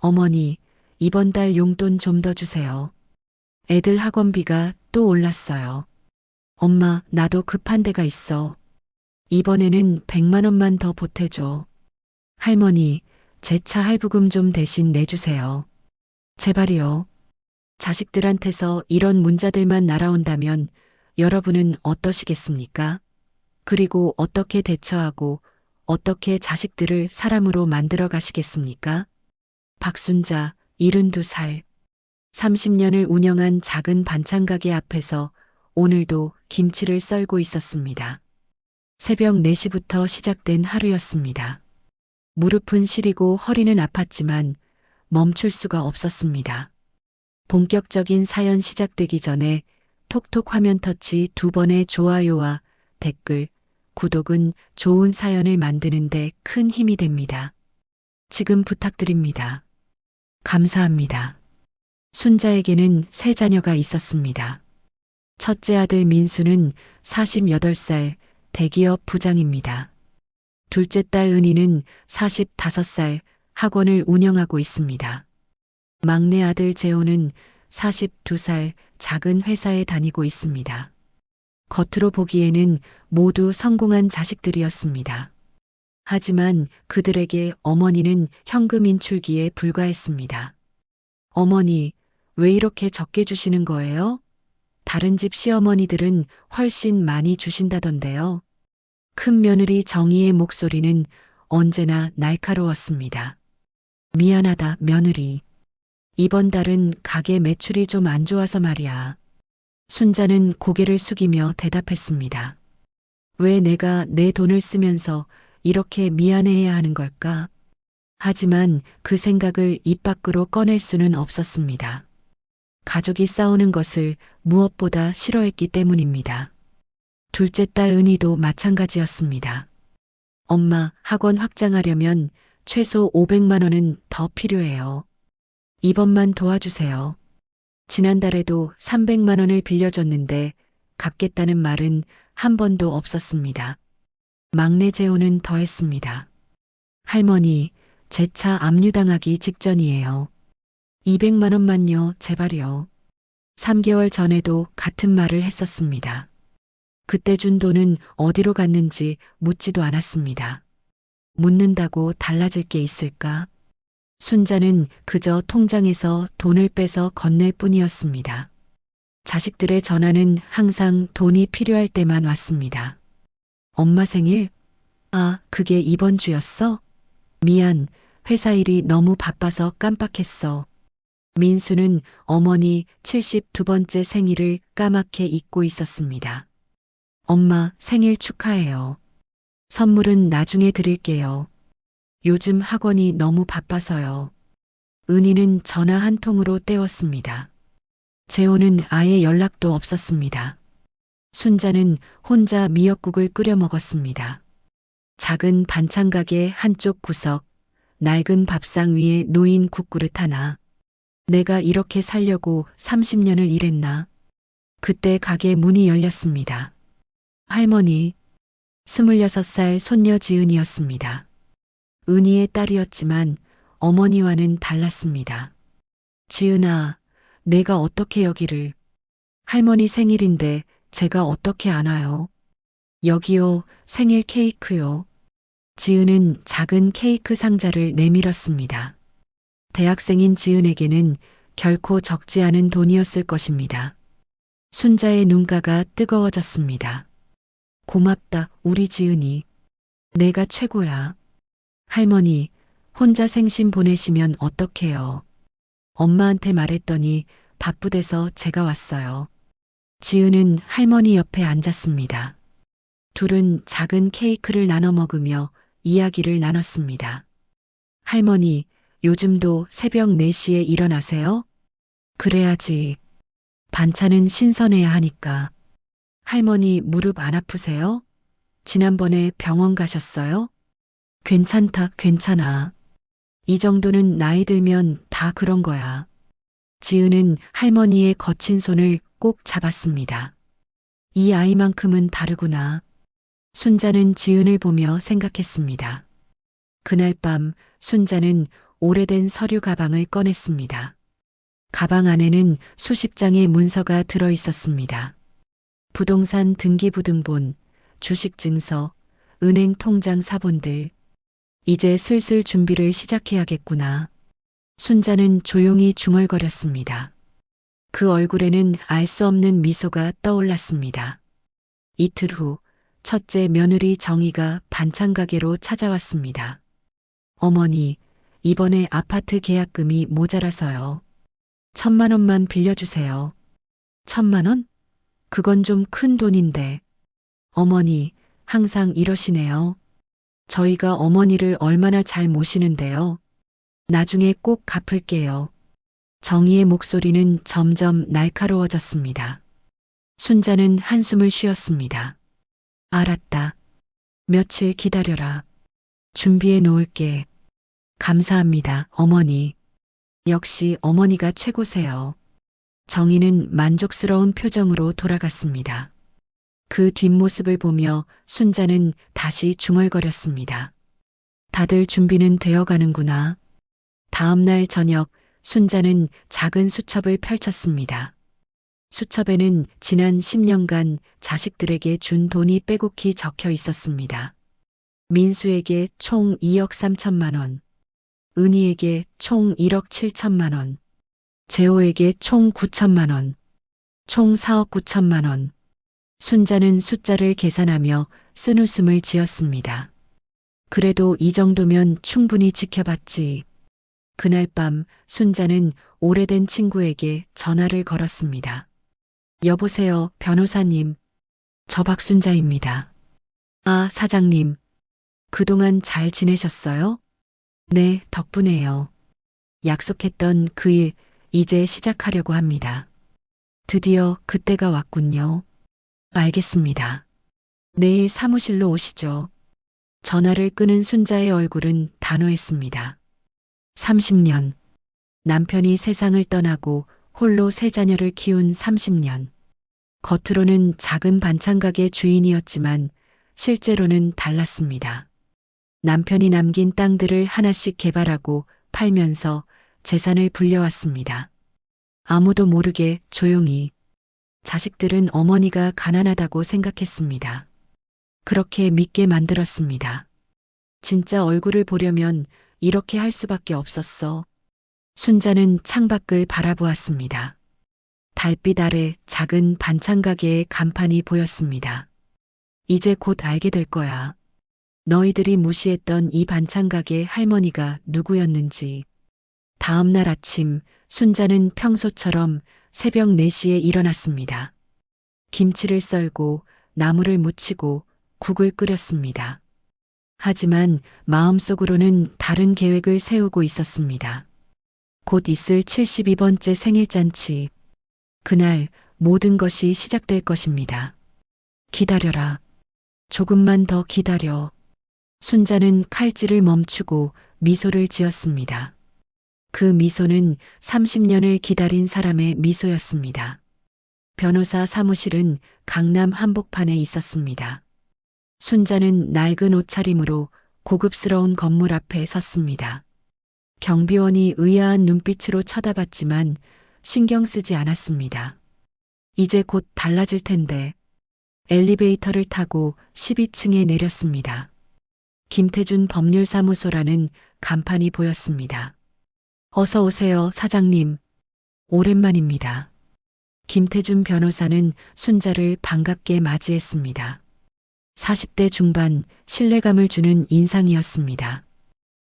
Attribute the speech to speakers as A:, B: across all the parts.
A: 어머니, 이번 달 용돈 좀 더 주세요. 애들 학원비가 또 올랐어요. 엄마, 나도 급한 데가 있어. 이번에는 100만 원만 더 보태줘. 할머니, 제 차 할부금 좀 대신 내주세요. 제발이요. 자식들한테서 이런 문자들만 날아온다면 여러분은 어떠시겠습니까? 그리고 어떻게 대처하고 어떻게 자식들을 사람으로 만들어 가시겠습니까? 박순자, 72살. 30년을 운영한 작은 반찬 가게 앞에서 오늘도 김치를 썰고 있었습니다. 새벽 4시부터 시작된 하루였습니다. 무릎은 시리고 허리는 아팠지만 멈출 수가 없었습니다. 본격적인 사연 시작되기 전에 톡톡 화면 터치 2번의 좋아요와 댓글, 구독은 좋은 사연을 만드는데 큰 힘이 됩니다. 지금 부탁드립니다. 감사합니다. 순자에게는 세 자녀가 있었습니다. 첫째 아들 민수는 48살 대기업 부장입니다. 둘째 딸 은희는 45살 학원을 운영하고 있습니다. 막내 아들 재호는 42살 작은 회사에 다니고 있습니다. 겉으로 보기에는 모두 성공한 자식들이었습니다. 하지만 그들에게 어머니는 현금 인출기에 불과했습니다. 어머니, 왜 이렇게 적게 주시는 거예요? 다른 집 시어머니들은 훨씬 많이 주신다던데요. 큰 며느리 정희의 목소리는 언제나 날카로웠습니다. 미안하다, 며느리. 이번 달은 가게 매출이 좀 안 좋아서 말이야. 순자는 고개를 숙이며 대답했습니다. 왜 내가 내 돈을 쓰면서 이렇게 미안해해야 하는 걸까? 하지만 그 생각을 입 밖으로 꺼낼 수는 없었습니다. 가족이 싸우는 것을 무엇보다 싫어했기 때문입니다. 둘째 딸 은희도 마찬가지였습니다. 엄마, 학원 확장하려면 최소 500만 원은 더 필요해요. 이번만 도와주세요. 지난달에도 300만 원을 빌려줬는데 갚겠다는 말은 한 번도 없었습니다. 막내 재호는 더했습니다. 할머니, 제 차 압류당하기 직전이에요. 200만 원만요, 제발요. 3개월 전에도 같은 말을 했었습니다. 그때 준 돈은 어디로 갔는지 묻지도 않았습니다. 묻는다고 달라질 게 있을까? 순자는 그저 통장에서 돈을 빼서 건넬 뿐이었습니다. 자식들의 전화는 항상 돈이 필요할 때만 왔습니다. 엄마 생일? 아, 그게 이번 주였어? 미안, 회사 일이 너무 바빠서 깜빡했어. 민수는 어머니 72번째 생일을 까맣게 잊고 있었습니다. 엄마, 생일 축하해요. 선물은 나중에 드릴게요. 요즘 학원이 너무 바빠서요. 은희는 전화 한 통으로 때웠습니다. 재호는 아예 연락도 없었습니다. 순자는 혼자 미역국을 끓여 먹었습니다. 작은 반찬 가게 한쪽 구석, 낡은 밥상 위에 놓인 국그릇 하나. 내가 이렇게 살려고 30년을 일했나? 그때 가게 문이 열렸습니다. 할머니, 26살 손녀 지은이었습니다. 은희의 딸이었지만 어머니와는 달랐습니다. 지은아, 내가 어떻게 여기를. 할머니 생일인데 제가 어떻게 아나요? 여기요, 생일 케이크요. 지은은 작은 케이크 상자를 내밀었습니다. 대학생인 지은에게는 결코 적지 않은 돈이었을 것입니다. 순자의 눈가가 뜨거워졌습니다. 고맙다, 우리 지은이. 내가 최고야. 할머니, 혼자 생신 보내시면 어떡해요. 엄마한테 말했더니 바쁘대서 제가 왔어요. 지은은 할머니 옆에 앉았습니다. 둘은 작은 케이크를 나눠 먹으며 이야기를 나눴습니다. 할머니, 요즘도 새벽 4시에 일어나세요? 그래야지. 반찬은 신선해야 하니까. 할머니 무릎 안 아프세요? 지난번에 병원 가셨어요? 괜찮다, 괜찮아. 이 정도는 나이 들면 다 그런 거야. 지은은 할머니의 거친 손을 꼭 잡았습니다. 이 아이만큼은 다르구나. 순자는 지은을 보며 생각했습니다. 그날 밤 순자는 오래된 서류 가방을 꺼냈습니다. 가방 안에는 수십 장의 문서가 들어 있었습니다. 부동산 등기부등본, 주식증서, 은행 통장 사본들. 이제 슬슬 준비를 시작해야겠구나. 순자는 조용히 중얼거렸습니다. 그 얼굴에는 알 수 없는 미소가 떠올랐습니다. 이틀 후 첫째 며느리 정희가 반찬가게로 찾아왔습니다. 어머니, 이번에 아파트 계약금이 모자라서요. 1,000만 원만 빌려주세요. 1,000만 원? 그건 좀 큰 돈인데. 어머니, 항상 이러시네요. 저희가 어머니를 얼마나 잘 모시는데요. 나중에 꼭 갚을게요. 정희의 목소리는 점점 날카로워졌습니다. 순자는 한숨을 쉬었습니다. 알았다. 며칠 기다려라. 준비해 놓을게. 감사합니다, 어머니. 역시 어머니가 최고세요. 정희는 만족스러운 표정으로 돌아갔습니다. 그 뒷모습을 보며 순자는 다시 중얼거렸습니다. 다들 준비는 되어 가는구나. 다음 날 저녁 순자는 작은 수첩을 펼쳤습니다. 수첩에는 지난 10년간 자식들에게 준 돈이 빼곡히 적혀 있었습니다. 민수에게 총 2억 3천만 원, 은희에게 총 1억 7천만 원, 재호에게 총 9천만 원, 총 4억 9천만 원. 순자는 숫자를 계산하며 쓴웃음을 지었습니다. 그래도 이 정도면 충분히 지켜봤지. 그날 밤 순자는 오래된 친구에게 전화를 걸었습니다. 여보세요, 변호사님. 저 박순자입니다. 아, 사장님. 그동안 잘 지내셨어요? 네, 덕분에요. 약속했던 그 일 이제 시작하려고 합니다. 드디어 그때가 왔군요. 알겠습니다. 내일 사무실로 오시죠. 전화를 끊은 순자의 얼굴은 단호했습니다. 30년. 남편이 세상을 떠나고 홀로 세 자녀를 키운 30년. 겉으로는 작은 반찬가게 주인이었지만 실제로는 달랐습니다. 남편이 남긴 땅들을 하나씩 개발하고 팔면서 재산을 불려왔습니다. 아무도 모르게 조용히. 자식들은 어머니가 가난하다고 생각했습니다. 그렇게 믿게 만들었습니다. 진짜 얼굴을 보려면 이렇게 할 수밖에 없었어. 순자는 창밖을 바라보았습니다. 달빛 아래 작은 반찬가게의 간판이 보였습니다. 이제 곧 알게 될 거야. 너희들이 무시했던 이 반찬가게 할머니가 누구였는지. 다음 날 아침 순자는 평소처럼 새벽 4시에 일어났습니다. 김치를 썰고 나물을 무치고 국을 끓였습니다. 하지만 마음속으로는 다른 계획을 세우고 있었습니다. 곧 있을 72번째 생일잔치. 그날 모든 것이 시작될 것입니다. 기다려라. 조금만 더 기다려. 순자는 칼질을 멈추고 미소를 지었습니다. 그 미소는 30년을 기다린 사람의 미소였습니다. 변호사 사무실은 강남 한복판에 있었습니다. 순자는 낡은 옷차림으로 고급스러운 건물 앞에 섰습니다. 경비원이 의아한 눈빛으로 쳐다봤지만 신경 쓰지 않았습니다. 이제 곧 달라질 텐데. 엘리베이터를 타고 12층에 내렸습니다. 김태준 법률사무소라는 간판이 보였습니다. 어서 오세요, 사장님. 오랜만입니다. 김태준 변호사는 순자를 반갑게 맞이했습니다. 40대 중반 신뢰감을 주는 인상이었습니다.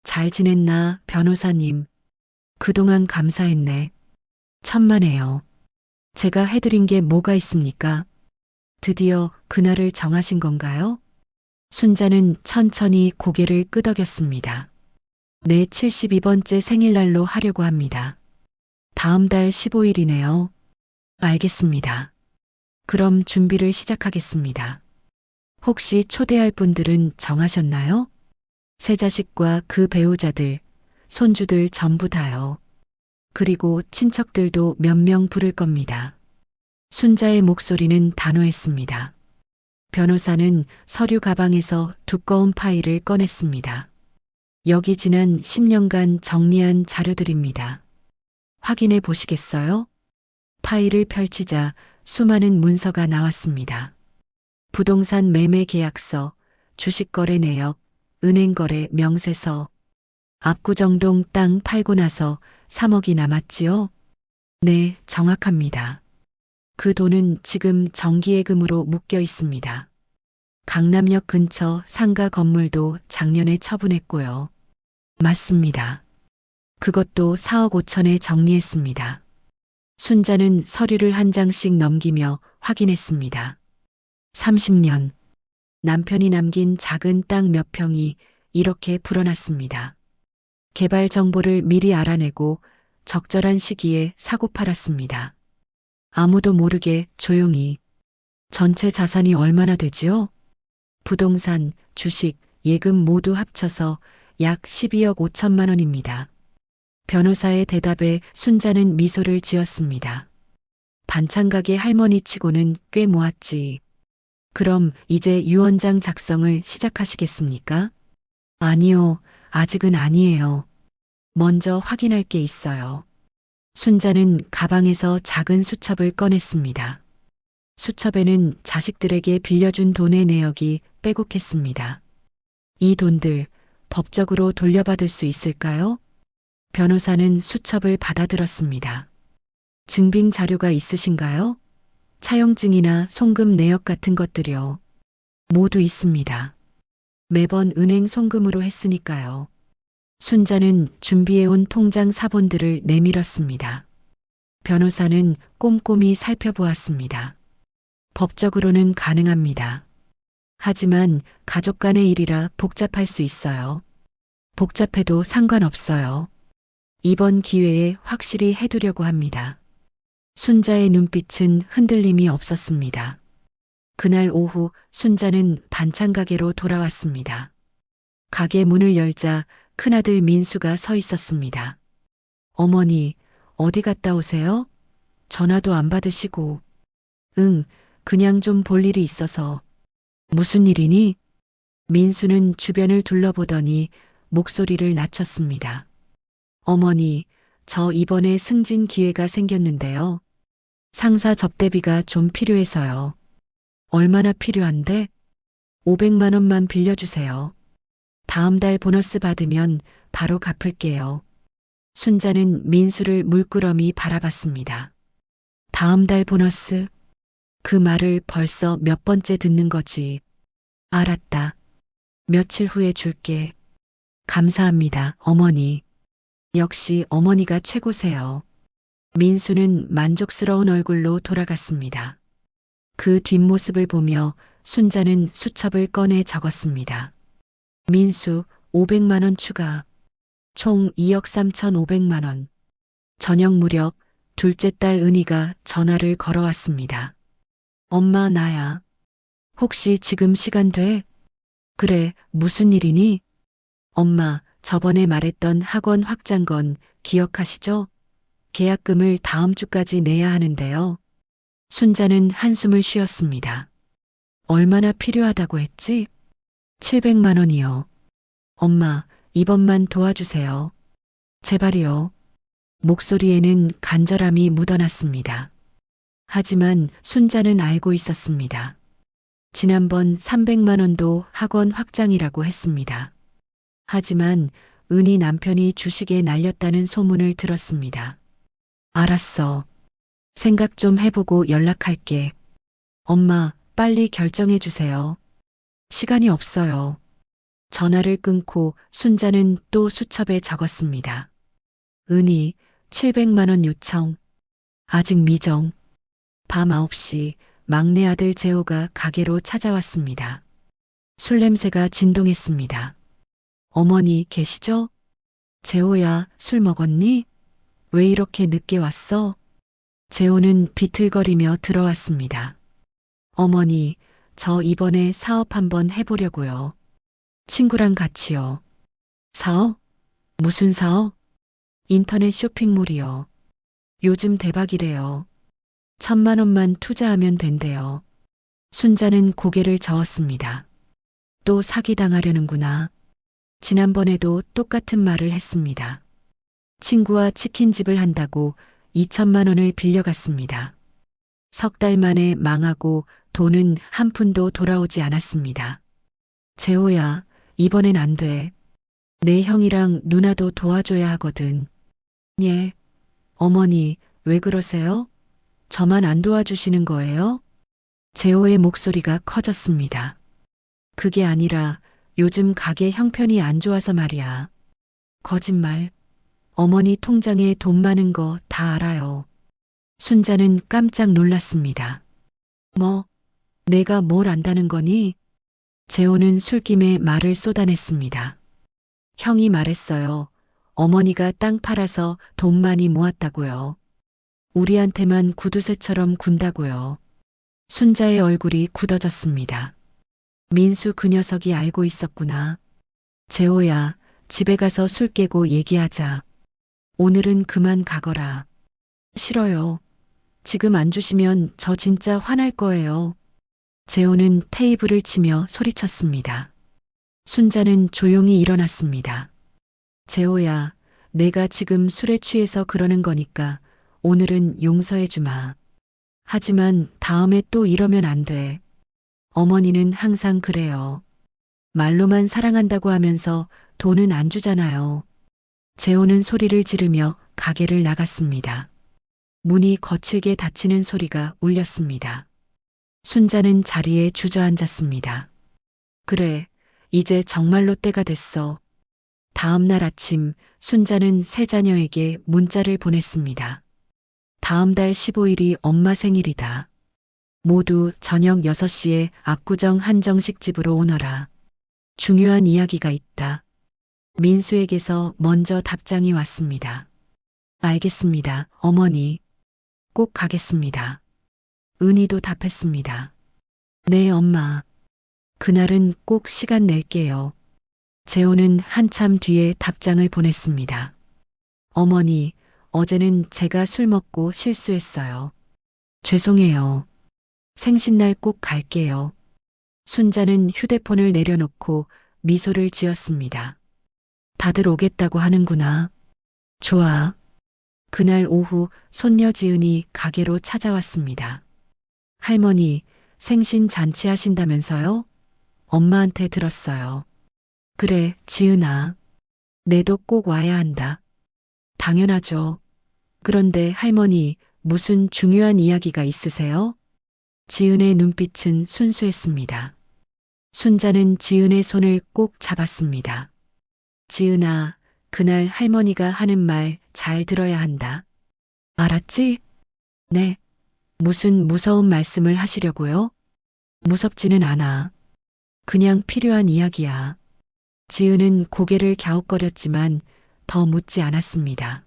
A: 잘 지냈나, 변호사님. 그동안 감사했네. 천만에요. 제가 해드린 게 뭐가 있습니까? 드디어 그날을 정하신 건가요? 순자는 천천히 고개를 끄덕였습니다. 내 72번째 생일날로 하려고 합니다. 다음 달 15일이네요. 알겠습니다. 그럼 준비를 시작하겠습니다. 혹시 초대할 분들은 정하셨나요? 세 자식과 그 배우자들, 손주들 전부 다요. 그리고 친척들도 몇 명 부를 겁니다. 순자의 목소리는 단호했습니다. 변호사는 서류 가방에서 두꺼운 파일을 꺼냈습니다. 여기 지난 10년간 정리한 자료들입니다. 확인해 보시겠어요? 파일을 펼치자 수많은 문서가 나왔습니다. 부동산 매매 계약서, 주식거래 내역, 은행거래 명세서, 압구정동 땅 팔고 나서 3억이 남았지요? 네, 정확합니다. 그 돈은 지금 정기예금으로 묶여 있습니다. 강남역 근처 상가 건물도 작년에 처분했고요. 맞습니다. 그것도 4억 5천에 정리했습니다. 순자는 서류를 한 장씩 넘기며 확인했습니다. 30년. 남편이 남긴 작은 땅 몇 평이 이렇게 불어났습니다. 개발 정보를 미리 알아내고 적절한 시기에 사고 팔았습니다. 아무도 모르게 조용히. 전체 자산이 얼마나 되지요? 부동산, 주식, 예금 모두 합쳐서 약 12억 5천만 원입니다. 변호사의 대답에 순자는 미소를 지었습니다. 반찬가게 할머니 치고는 꽤 모았지. 그럼 이제 유언장 작성을 시작하시겠습니까? 아니요, 아직은 아니에요. 먼저 확인할 게 있어요. 순자는 가방에서 작은 수첩을 꺼냈습니다. 수첩에는 자식들에게 빌려준 돈의 내역이 빼곡했습니다. 이 돈들 법적으로 돌려받을 수 있을까요? 변호사는 수첩을 받아들었습니다. 증빙 자료가 있으신가요? 차용증이나 송금 내역 같은 것들이요. 모두 있습니다. 매번 은행 송금으로 했으니까요. 순자는 준비해온 통장 사본들을 내밀었습니다. 변호사는 꼼꼼히 살펴보았습니다. 법적으로는 가능합니다. 하지만 가족 간의 일이라 복잡할 수 있어요. 복잡해도 상관없어요. 이번 기회에 확실히 해두려고 합니다. 순자의 눈빛은 흔들림이 없었습니다. 그날 오후 순자는 반찬가게로 돌아왔습니다. 가게 문을 열자 큰아들 민수가 서 있었습니다. 어머니, 어디 갔다 오세요? 전화도 안 받으시고. 응, 그냥 좀 볼 일이 있어서. 무슨 일이니? 민수는 주변을 둘러보더니 목소리를 낮췄습니다. 어머니, 저 이번에 승진 기회가 생겼는데요. 상사 접대비가 좀 필요해서요. 얼마나 필요한데? 500만 원만 빌려주세요. 다음 달 보너스 받으면 바로 갚을게요. 순자는 민수를 물끄러미 바라봤습니다. 다음 달 보너스? 그 말을 벌써 몇 번째 듣는 거지. 알았다. 며칠 후에 줄게. 감사합니다, 어머니. 역시 어머니가 최고세요. 민수는 만족스러운 얼굴로 돌아갔습니다. 그 뒷모습을 보며 순자는 수첩을 꺼내 적었습니다. 민수 500만 원 추가. 총 2억 3,500만 원. 저녁 무렵 둘째 딸 은희가 전화를 걸어왔습니다. 엄마, 나야. 혹시 지금 시간 돼? 그래, 무슨 일이니? 엄마, 저번에 말했던 학원 확장건 기억하시죠? 계약금을 다음 주까지 내야 하는데요. 순자는 한숨을 쉬었습니다. 얼마나 필요하다고 했지? 700만 원이요. 엄마, 이번만 도와주세요. 제발이요. 목소리에는 간절함이 묻어났습니다. 하지만 순자는 알고 있었습니다. 지난번 300만 원도 학원 확장이라고 했습니다. 하지만 은희 남편이 주식에 날렸다는 소문을 들었습니다. 알았어. 생각 좀 해보고 연락할게. 엄마, 빨리 결정해 주세요. 시간이 없어요. 전화를 끊고 순자는 또 수첩에 적었습니다. 은희, 700만 원 요청. 아직 미정. 밤 9시 막내 아들 재호가 가게로 찾아왔습니다. 술 냄새가 진동했습니다. 어머니 계시죠? 재호야, 술 먹었니? 왜 이렇게 늦게 왔어? 재호는 비틀거리며 들어왔습니다. 어머니, 저 이번에 사업 한번 해보려고요. 친구랑 같이요. 사업? 무슨 사업? 인터넷 쇼핑몰이요. 요즘 대박이래요. 1,000만 원만 투자하면 된대요. 순자는 고개를 저었습니다. 또 사기당하려는구나. 지난번에도 똑같은 말을 했습니다. 친구와 치킨집을 한다고 2천만 원을 빌려갔습니다. 석 달 만에 망하고 돈은 한 푼도 돌아오지 않았습니다. 재호야, 이번엔 안 돼. 내 형이랑 누나도 도와줘야 하거든. 예. 어머니, 왜 그러세요? 저만 안 도와주시는 거예요? 재호의 목소리가 커졌습니다. 그게 아니라 요즘 가게 형편이 안 좋아서 말이야. 거짓말. 어머니 통장에 돈 많은 거 다 알아요. 순자는 깜짝 놀랐습니다. 뭐, 내가 뭘 안다는 거니? 재호는 술김에 말을 쏟아냈습니다. 형이 말했어요. 어머니가 땅 팔아서 돈 많이 모았다고요. 우리한테만 구두쇠처럼 군다고요. 순자의 얼굴이 굳어졌습니다. 민수 그 녀석이 알고 있었구나. 재호야, 집에 가서 술 깨고 얘기하자. 오늘은 그만 가거라. 싫어요. 지금 안 주시면 저 진짜 화날 거예요. 재호는 테이블을 치며 소리쳤습니다. 순자는 조용히 일어났습니다. 재호야, 내가 지금 술에 취해서 그러는 거니까 오늘은 용서해 주마. 하지만 다음에 또 이러면 안 돼. 어머니는 항상 그래요. 말로만 사랑한다고 하면서 돈은 안 주잖아요. 재호는 소리를 지르며 가게를 나갔습니다. 문이 거칠게 닫히는 소리가 울렸습니다. 순자는 자리에 주저앉았습니다. 그래, 이제 정말로 때가 됐어. 다음 날 아침 순자는 세 자녀에게 문자를 보냈습니다. 다음 달 15일이 엄마 생일이다. 모두 저녁 6시에 압구정 한정식 집으로 오너라. 중요한 이야기가 있다. 민수에게서 먼저 답장이 왔습니다. 알겠습니다, 어머니. 꼭 가겠습니다. 은희도 답했습니다. 네, 엄마. 그날은 꼭 시간 낼게요. 재호는 한참 뒤에 답장을 보냈습니다. 어머니, 어제는 제가 술 먹고 실수했어요. 죄송해요. 생신날 꼭 갈게요. 순자는 휴대폰을 내려놓고 미소를 지었습니다. 다들 오겠다고 하는구나. 좋아. 그날 오후 손녀 지은이 가게로 찾아왔습니다. 할머니, 생신 잔치 하신다면서요? 엄마한테 들었어요. 그래, 지은아. 내도 꼭 와야 한다. 당연하죠. 그런데 할머니, 무슨 중요한 이야기가 있으세요? 지은의 눈빛은 순수했습니다. 순자는 지은의 손을 꼭 잡았습니다. 지은아, 그날 할머니가 하는 말 잘 들어야 한다. 알았지? 네. 무슨 무서운 말씀을 하시려고요? 무섭지는 않아. 그냥 필요한 이야기야. 지은은 고개를 갸웃거렸지만 더 묻지 않았습니다.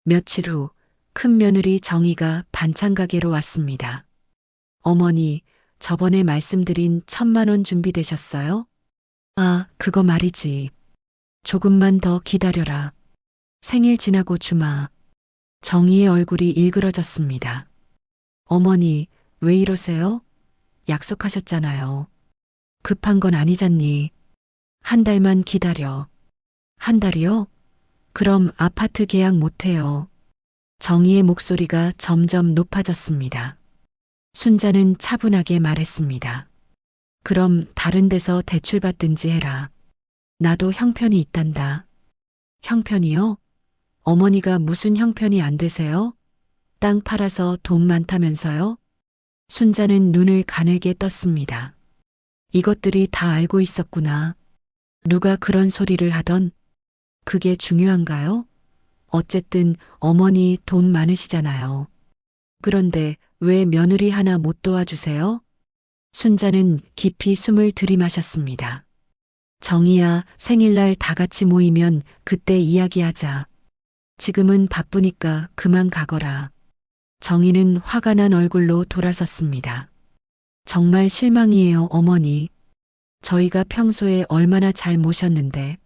A: 며칠 후 큰 며느리 정희가 반찬 가게로 왔습니다. 어머니, 저번에 말씀드린 1,000만 원 준비되셨어요? 아, 그거 말이지. 조금만 더 기다려라. 생일 지나고 주마. 정희의 얼굴이 일그러졌습니다. 어머니, 왜 이러세요? 약속하셨잖아요. 급한 건 아니잖니. 한 달만 기다려. 한 달이요? 그럼 아파트 계약 못해요. 정희의 목소리가 점점 높아졌습니다. 순자는 차분하게 말했습니다. 그럼 다른 데서 대출받든지 해라. 나도 형편이 있단다. 형편이요? 어머니가 무슨 형편이 안 되세요? 땅 팔아서 돈 많다면서요? 순자는 눈을 가늘게 떴습니다. 이것들이 다 알고 있었구나. 누가 그런 소리를 하던? 그게 중요한가요? 어쨌든 어머니 돈 많으시잖아요. 그런데 왜 며느리 하나 못 도와주세요? 순자는 깊이 숨을 들이마셨습니다. 정희야, 생일날 다 같이 모이면 그때 이야기하자. 지금은 바쁘니까 그만 가거라. 정희는 화가 난 얼굴로 돌아섰습니다. 정말 실망이에요, 어머니. 저희가 평소에 얼마나 잘 모셨는데.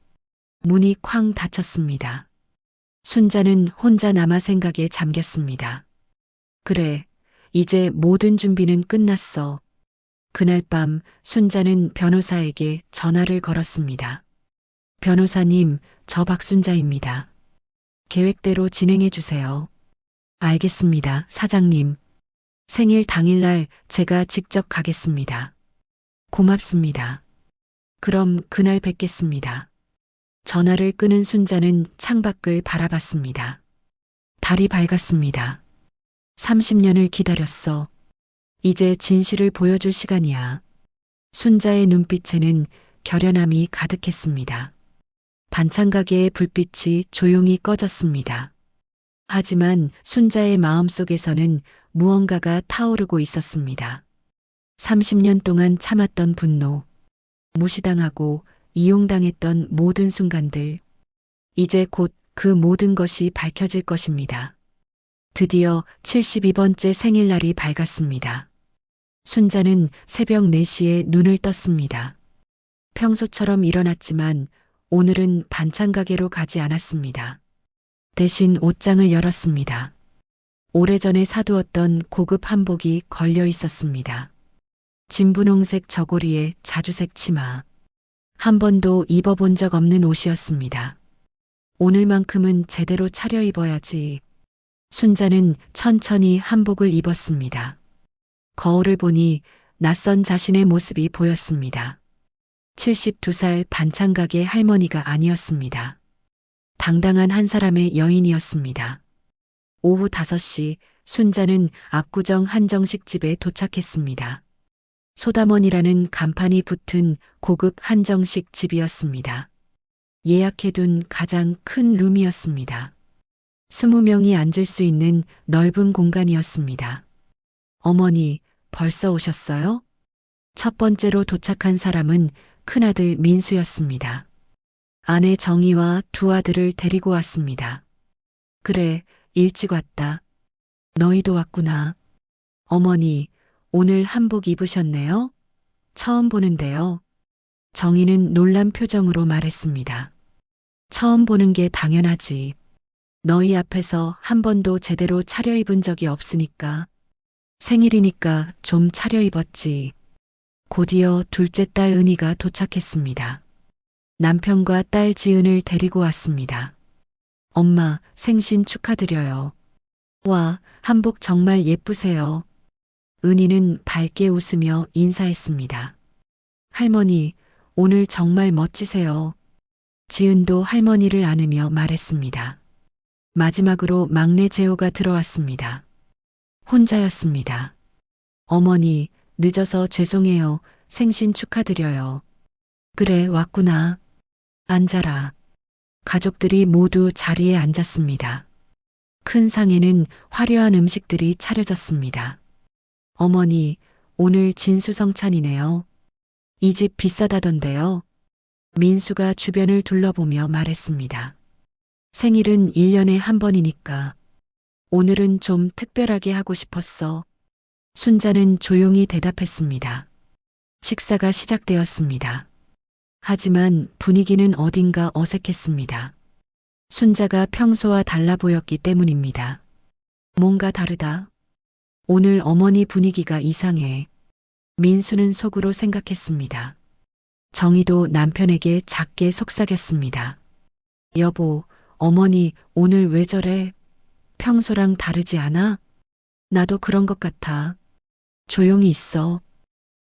A: 문이 쾅 닫혔습니다. 순자는 혼자 남아 생각에 잠겼습니다. 그래, 이제 모든 준비는 끝났어. 그날 밤 순자는 변호사에게 전화를 걸었습니다. 변호사님, 저 박순자입니다. 계획대로 진행해 주세요. 알겠습니다, 사장님. 생일 당일날 제가 직접 가겠습니다. 고맙습니다. 그럼 그날 뵙겠습니다. 전화를 끊은 순자는 창밖을 바라봤습니다. 달이 밝았습니다. 30년을 기다렸어. 이제 진실을 보여줄 시간이야. 순자의 눈빛에는 결연함이 가득했습니다. 반찬 가게의 불빛이 조용히 꺼졌습니다. 하지만 순자의 마음속에서는 무언가가 타오르고 있었습니다. 30년 동안 참았던 분노, 무시당하고 이용당했던 모든 순간들, 이제 곧 그 모든 것이 밝혀질 것입니다. 드디어 72번째 생일날이 밝았습니다. 순자는 새벽 4시에 눈을 떴습니다. 평소처럼 일어났지만 오늘은 반찬 가게로 가지 않았습니다. 대신 옷장을 열었습니다. 오래전에 사두었던 고급 한복이 걸려 있었습니다. 진분홍색 저고리에 자주색 치마. 한 번도 입어본 적 없는 옷이었습니다. 오늘만큼은 제대로 차려입어야지. 순자는 천천히 한복을 입었습니다. 거울을 보니 낯선 자신의 모습이 보였습니다. 72살 반찬 가게 할머니가 아니었습니다. 당당한 한 사람의 여인이었습니다. 오후 5시 순자는 압구정 한정식 집에 도착했습니다. 소담원이라는 간판이 붙은 고급 한정식 집이었습니다. 예약해둔 가장 큰 룸이었습니다. 20명이 앉을 수 있는 넓은 공간이었습니다. 어머니, 벌써 오셨어요? 첫 번째로 도착한 사람은 큰아들 민수였습니다. 아내 정희와 두 아들을 데리고 왔습니다. 그래, 일찍 왔다. 너희도 왔구나. 어머니, 오늘 한복 입으셨네요? 처음 보는데요. 정희는 놀란 표정으로 말했습니다. 처음 보는 게 당연하지. 너희 앞에서 한 번도 제대로 차려입은 적이 없으니까. 생일이니까 좀 차려입었지. 곧이어 둘째 딸 은희가 도착했습니다. 남편과 딸 지은을 데리고 왔습니다. 엄마, 생신 축하드려요. 와, 한복 정말 예쁘세요. 은희는 밝게 웃으며 인사했습니다. 할머니, 오늘 정말 멋지세요. 지은도 할머니를 안으며 말했습니다. 마지막으로 막내 재호가 들어왔습니다. 혼자였습니다. 어머니, 늦어서 죄송해요. 생신 축하드려요. 그래, 왔구나. 앉아라. 가족들이 모두 자리에 앉았습니다. 큰 상에는 화려한 음식들이 차려졌습니다. 어머니, 오늘 진수성찬이네요. 이 집 비싸다던데요. 민수가 주변을 둘러보며 말했습니다. 생일은 1년에 한 번이니까. 오늘은 좀 특별하게 하고 싶었어. 순자는 조용히 대답했습니다. 식사가 시작되었습니다. 하지만 분위기는 어딘가 어색했습니다. 순자가 평소와 달라 보였기 때문입니다. 뭔가 다르다. 오늘 어머니 분위기가 이상해. 민수는 속으로 생각했습니다. 정희도 남편에게 작게 속삭였습니다. 여보, 어머니 오늘 왜 저래? 평소랑 다르지 않아? 나도 그런 것 같아. 조용히 있어.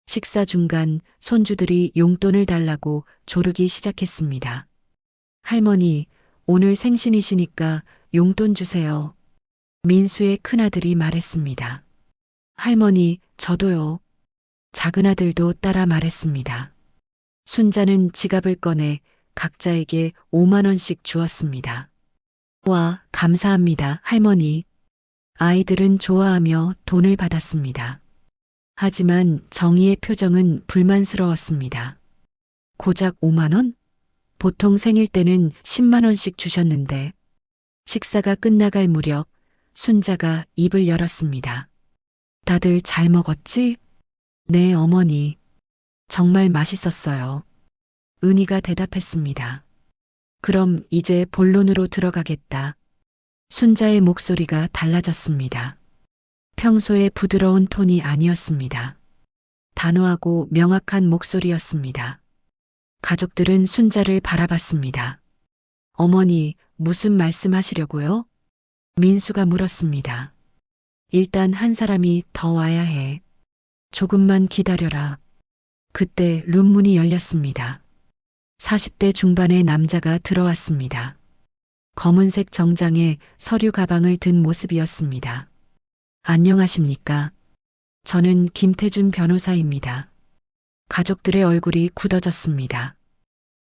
A: 식사 중간 손주들이 용돈을 달라고 조르기 시작했습니다. 할머니, 오늘 생신이시니까 용돈 주세요. 민수의 큰아들이 말했습니다. 할머니, 저도요. 작은아들도 따라 말했습니다. 순자는 지갑을 꺼내 각자에게 5만 원씩 주었습니다. 와, 감사합니다, 할머니. 아이들은 좋아하며 돈을 받았습니다. 하지만 정희의 표정은 불만스러웠습니다. 고작 5만 원? 보통 생일 때는 10만 원씩 주셨는데. 식사가 끝나갈 무렵 순자가 입을 열었습니다. 다들 잘 먹었지? 네, 어머니. 정말 맛있었어요. 은희가 대답했습니다. 그럼 이제 본론으로 들어가겠다. 순자의 목소리가 달라졌습니다. 평소의 부드러운 톤이 아니었습니다. 단호하고 명확한 목소리였습니다. 가족들은 순자를 바라봤습니다. 어머니, 무슨 말씀하시려고요? 민수가 물었습니다. 일단 한 사람이 더 와야 해. 조금만 기다려라. 그때 룸문이 열렸습니다. 40대 중반의 남자가 들어왔습니다. 검은색 정장에 서류 가방을 든 모습이었습니다. 안녕하십니까? 저는 김태준 변호사입니다. 가족들의 얼굴이 굳어졌습니다.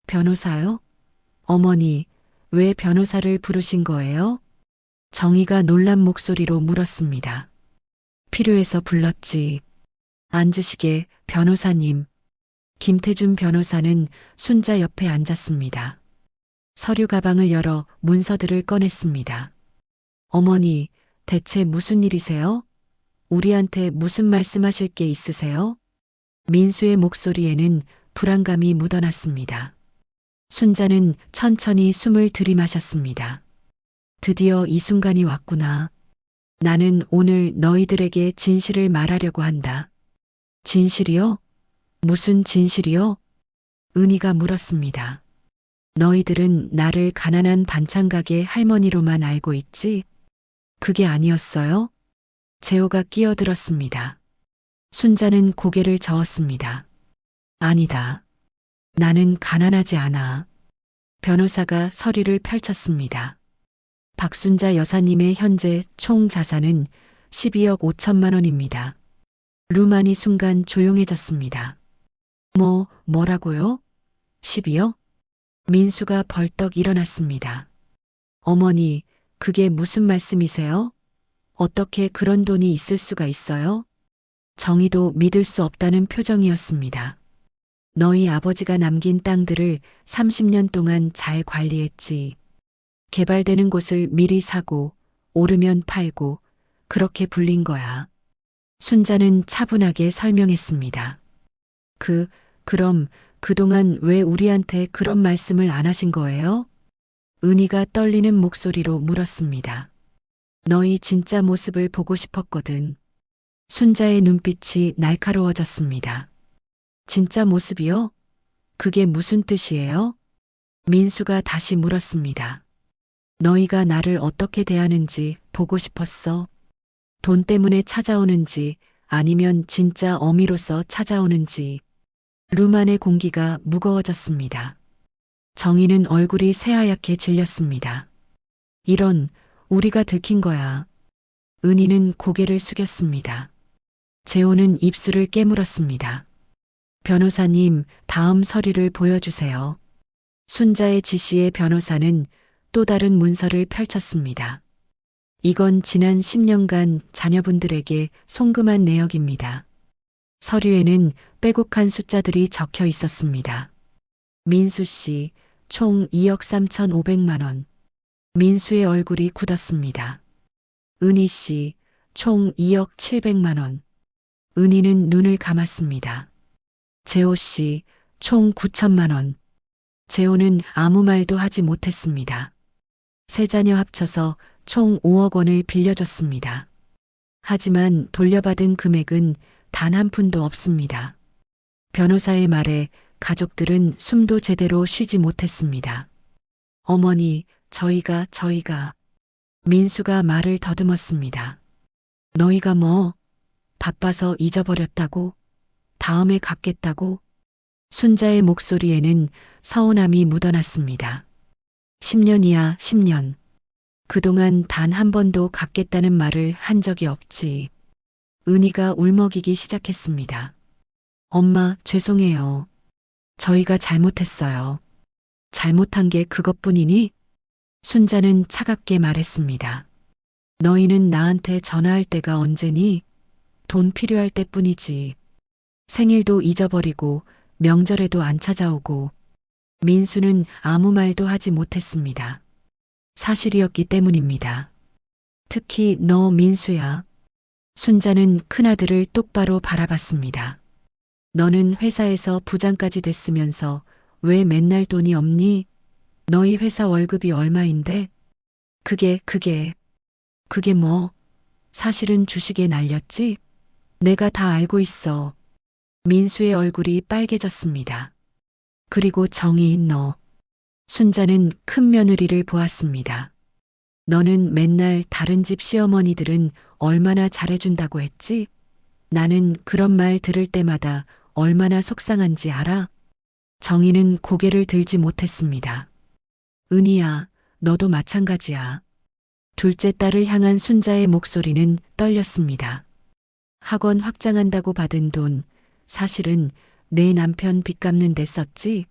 A: 변호사요? 어머니, 왜 변호사를 부르신 거예요? 정희가 놀란 목소리로 물었습니다. 필요해서 불렀지. 앉으시게, 변호사님. 김태준 변호사는 순자 옆에 앉았습니다. 서류 가방을 열어 문서들을 꺼냈습니다. 어머니, 대체 무슨 일이세요? 우리한테 무슨 말씀하실 게 있으세요? 민수의 목소리에는 불안감이 묻어났습니다. 순자는 천천히 숨을 들이마셨습니다. 드디어 이 순간이 왔구나. 나는 오늘 너희들에게 진실을 말하려고 한다. 진실이요? 무슨 진실이요? 은희가 물었습니다. 너희들은 나를 가난한 반찬가게 할머니로만 알고 있지? 그게 아니었어요? 재호가 끼어들었습니다. 순자는 고개를 저었습니다. 아니다. 나는 가난하지 않아. 변호사가 서류를 펼쳤습니다. 박순자 여사님의 현재 총 자산은 12억 5천만 원입니다. 루만이 순간 조용해졌습니다. 뭐라고요? 12억? 민수가 벌떡 일어났습니다. 어머니, 그게 무슨 말씀이세요? 어떻게 그런 돈이 있을 수가 있어요? 정희도 믿을 수 없다는 표정이었습니다. 너희 아버지가 남긴 땅들을 30년 동안 잘 관리했지. 개발되는 곳을 미리 사고, 오르면 팔고, 그렇게 불린 거야. 순자는 차분하게 설명했습니다. 그럼 그동안 왜 우리한테 그런 말씀을 안 하신 거예요? 은희가 떨리는 목소리로 물었습니다. 너희 진짜 모습을 보고 싶었거든. 순자의 눈빛이 날카로워졌습니다. 진짜 모습이요? 그게 무슨 뜻이에요? 민수가 다시 물었습니다. 너희가 나를 어떻게 대하는지 보고 싶었어. 돈 때문에 찾아오는지 아니면 진짜 어미로서 찾아오는지. 룸안의 공기가 무거워졌습니다. 정희는 얼굴이 새하얗게 질렸습니다. 이런, 우리가 들킨 거야. 은희는 고개를 숙였습니다. 재호는 입술을 깨물었습니다. 변호사님, 다음 서류를 보여주세요. 순자의 지시에 변호사는 또 다른 문서를 펼쳤습니다. 이건 지난 10년간 자녀분들에게 송금한 내역입니다. 서류에는 빼곡한 숫자들이 적혀 있었습니다. 민수 씨, 총 2억 3,500만 원. 민수의 얼굴이 굳었습니다. 은희 씨, 총 2억 700만 원. 은희는 눈을 감았습니다. 재호 씨, 총 9천만 원. 재호는 아무 말도 하지 못했습니다. 세 자녀 합쳐서 총 5억 원을 빌려줬습니다. 하지만 돌려받은 금액은 단 한 푼도 없습니다. 변호사의 말에 가족들은 숨도 제대로 쉬지 못했습니다. 어머니, 저희가 민수가 말을 더듬었습니다. 너희가 바빠서 잊어버렸다고? 다음에 갚겠다고? 순자의 목소리에는 서운함이 묻어났습니다. 10년이야, 10년. 그동안 단 한 번도 갚겠다는 말을 한 적이 없지. 은희가 울먹이기 시작했습니다. 엄마, 죄송해요. 저희가 잘못했어요. 잘못한 게 그것뿐이니? 순자는 차갑게 말했습니다. 너희는 나한테 전화할 때가 언제니? 돈 필요할 때뿐이지. 생일도 잊어버리고 명절에도 안 찾아오고. 민수는 아무 말도 하지 못했습니다. 사실이었기 때문입니다. 특히 너 민수야. 순자는 큰아들을 똑바로 바라봤습니다. 너는 회사에서 부장까지 됐으면서 왜 맨날 돈이 없니? 너희 회사 월급이 얼마인데? 그게 사실은 주식에 날렸지? 내가 다 알고 있어. 민수의 얼굴이 빨개졌습니다. 그리고 정의인 너. 순자는 큰 며느리를 보았습니다. 너는 맨날 다른 집 시어머니들은 얼마나 잘해준다고 했지? 나는 그런 말 들을 때마다 얼마나 속상한지 알아? 정희는 고개를 들지 못했습니다. 은희야, 너도 마찬가지야. 둘째 딸을 향한 순자의 목소리는 떨렸습니다. 학원 확장한다고 받은 돈, 사실은 내 남편 빚 갚는 데 썼지?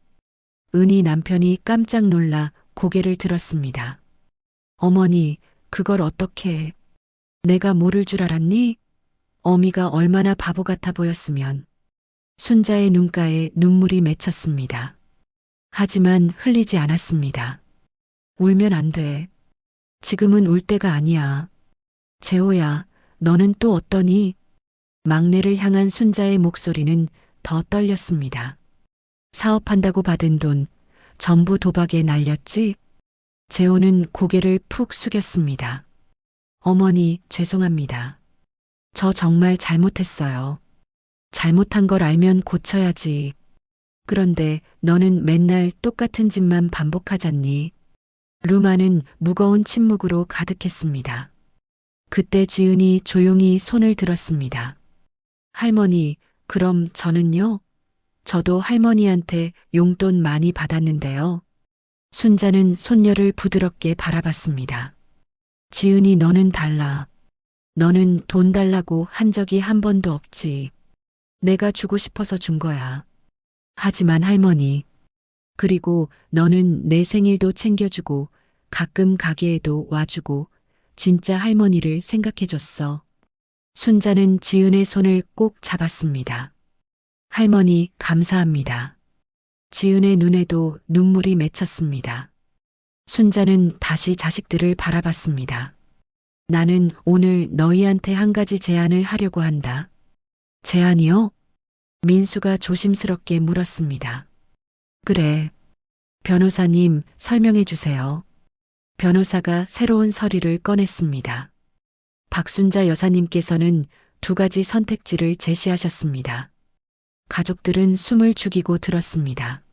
A: 은희 남편이 깜짝 놀라 고개를 들었습니다. 어머니, 그걸 어떻게 해? 내가 모를 줄 알았니? 어미가 얼마나 바보 같아 보였으면. 순자의 눈가에 눈물이 맺혔습니다. 하지만 흘리지 않았습니다. 울면 안 돼. 지금은 울 때가 아니야. 재호야, 너는 또 어떠니? 막내를 향한 순자의 목소리는 더 떨렸습니다. 사업한다고 받은 돈 전부 도박에 날렸지? 재호는 고개를 푹 숙였습니다. 어머니, 죄송합니다. 저 정말 잘못했어요. 잘못한 걸 알면 고쳐야지. 그런데 너는 맨날 똑같은 짓만 반복하잖니. 루마는 무거운 침묵으로 가득했습니다. 그때 지은이 조용히 손을 들었습니다. 할머니, 그럼 저는요? 저도 할머니한테 용돈 많이 받았는데요. 순자는 손녀를 부드럽게 바라봤습니다. 지은이, 너는 달라. 너는 돈 달라고 한 적이 한 번도 없지. 내가 주고 싶어서 준 거야. 하지만 할머니, 그리고 너는 내 생일도 챙겨주고 가끔 가게에도 와주고 진짜 할머니를 생각해줬어. 순자는 지은의 손을 꼭 잡았습니다. 할머니, 감사합니다. 지은의 눈에도 눈물이 맺혔습니다. 순자는 다시 자식들을 바라봤습니다. 나는 오늘 너희한테 한 가지 제안을 하려고 한다. 제안이요? 민수가 조심스럽게 물었습니다. 그래. 변호사님, 설명해 주세요. 변호사가 새로운 서류를 꺼냈습니다. 박순자 여사님께서는 두 가지 선택지를 제시하셨습니다. 가족들은 숨을 죽이고 들었습니다.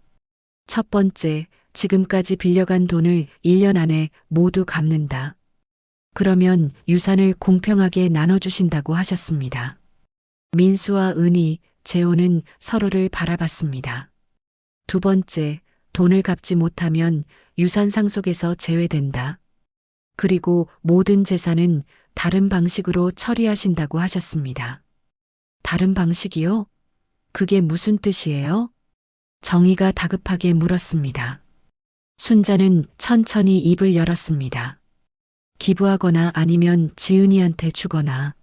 A: 첫 번째, 지금까지 빌려간 돈을 1년 안에 모두 갚는다. 그러면 유산을 공평하게 나눠주신다고 하셨습니다. 민수와 은희, 재호는 서로를 바라봤습니다. 두 번째, 돈을 갚지 못하면 유산 상속에서 제외된다. 그리고 모든 재산은 다른 방식으로 처리하신다고 하셨습니다. 다른 방식이요? 그게 무슨 뜻이에요? 정희가 다급하게 물었습니다. 순자는 천천히 입을 열었습니다. 기부하거나 아니면 지은이한테 주거나.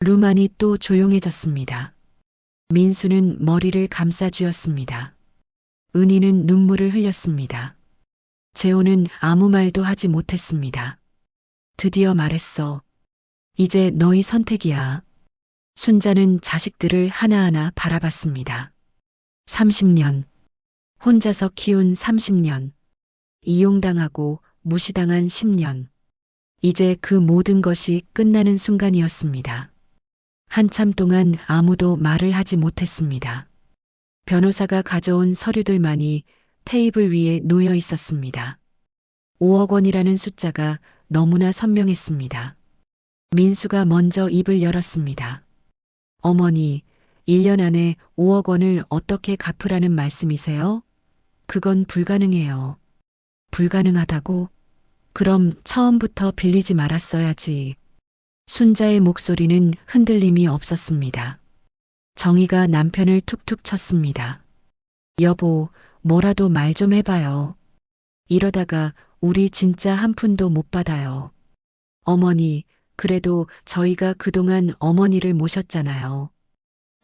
A: 루만이 또 조용해졌습니다. 민수는 머리를 감싸쥐었습니다. 은희는 눈물을 흘렸습니다. 재호는 아무 말도 하지 못했습니다. 드디어 말했어. 이제 너희 선택이야. 순자는 자식들을 하나하나 바라봤습니다. 30년. 혼자서 키운 30년. 이용당하고 무시당한 10년. 이제 그 모든 것이 끝나는 순간이었습니다. 한참 동안 아무도 말을 하지 못했습니다. 변호사가 가져온 서류들만이 테이블 위에 놓여 있었습니다. 5억 원이라는 숫자가 너무나 선명했습니다. 민수가 먼저 입을 열었습니다. 어머니, 1년 안에 5억 원을 어떻게 갚으라는 말씀이세요? 그건 불가능해요. 불가능하다고? 그럼 처음부터 빌리지 말았어야지. 순자의 목소리는 흔들림이 없었습니다. 정희가 남편을 툭툭 쳤습니다. 여보, 뭐라도 말 좀 해봐요. 이러다가 우리 진짜 한 푼도 못 받아요. 어머니, 그래도 저희가 그동안 어머니를 모셨잖아요.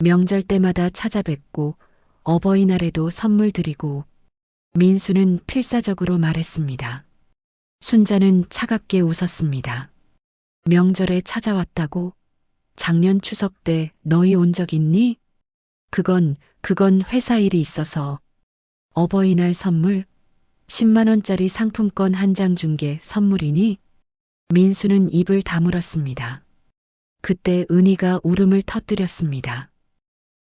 A: 명절 때마다 찾아뵙고 어버이날에도 선물 드리고. 민수는 필사적으로 말했습니다. 순자는 차갑게 웃었습니다. 명절에 찾아왔다고? 작년 추석 때 너희 온 적 있니? 그건 회사 일이 있어서. 어버이날 선물? 10만 원짜리 상품권 한 장 준 게 선물이니? 민수는 입을 다물었습니다. 그때 은희가 울음을 터뜨렸습니다.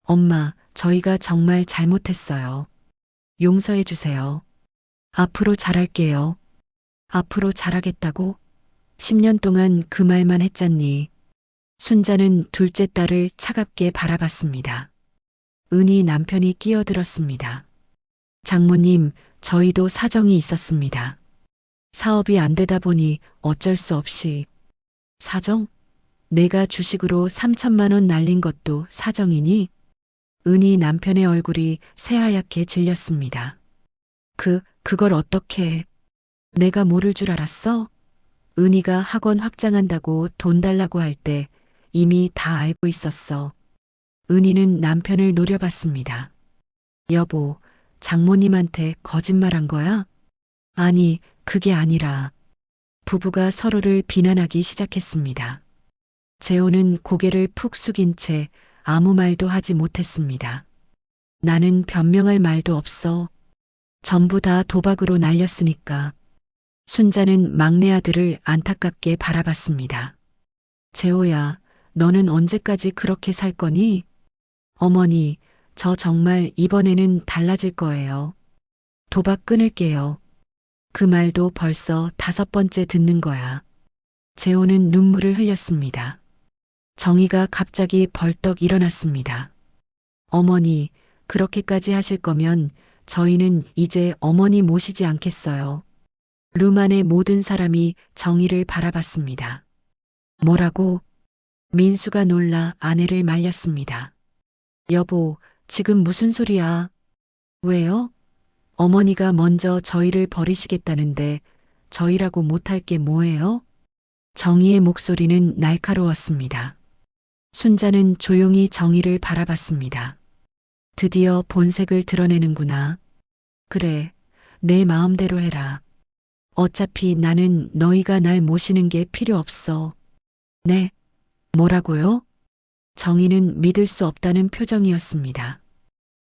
A: 엄마, 저희가 정말 잘못했어요. 용서해 주세요. 앞으로 잘할게요. 앞으로 잘하겠다고? 10년 동안 그 말만 했잖니. 순자는 둘째 딸을 차갑게 바라봤습니다. 은희 남편이 끼어들었습니다. 장모님, 저희도 사정이 있었습니다. 사업이 안 되다 보니 어쩔 수 없이. 사정? 내가 주식으로 3천만 원 날린 것도 사정이니? 은희 남편의 얼굴이 새하얗게 질렸습니다. 그걸 어떻게 해? 내가 모를 줄 알았어? 은희가 학원 확장한다고 돈 달라고 할 때 이미 다 알고 있었어. 은희는 남편을 노려봤습니다. 여보, 장모님한테 거짓말한 거야? 아니, 그게 아니라. 부부가 서로를 비난하기 시작했습니다. 재호는 고개를 푹 숙인 채 아무 말도 하지 못했습니다. 나는 변명할 말도 없어. 전부 다 도박으로 날렸으니까. 순자는 막내 아들을 안타깝게 바라봤습니다. 재호야, 너는 언제까지 그렇게 살 거니? 어머니, 저 정말 이번에는 달라질 거예요. 도박 끊을게요. 그 말도 벌써 5번째 듣는 거야. 재호는 눈물을 흘렸습니다. 정희가 갑자기 벌떡 일어났습니다. 어머니, 그렇게까지 하실 거면 저희는 이제 어머니 모시지 않겠어요. 룸안의 모든 사람이 정희를 바라봤습니다. 뭐라고? 민수가 놀라 아내를 말렸습니다. 여보, 지금 무슨 소리야? 왜요? 어머니가 먼저 저희를 버리시겠다는데 저희라고 못할 게 뭐예요? 정희의 목소리는 날카로웠습니다. 순자는 조용히 정희를 바라봤습니다. 드디어 본색을 드러내는구나. 그래, 내 마음대로 해라. 어차피 나는 너희가 날 모시는 게 필요 없어. 네? 뭐라고요? 정희는 믿을 수 없다는 표정이었습니다.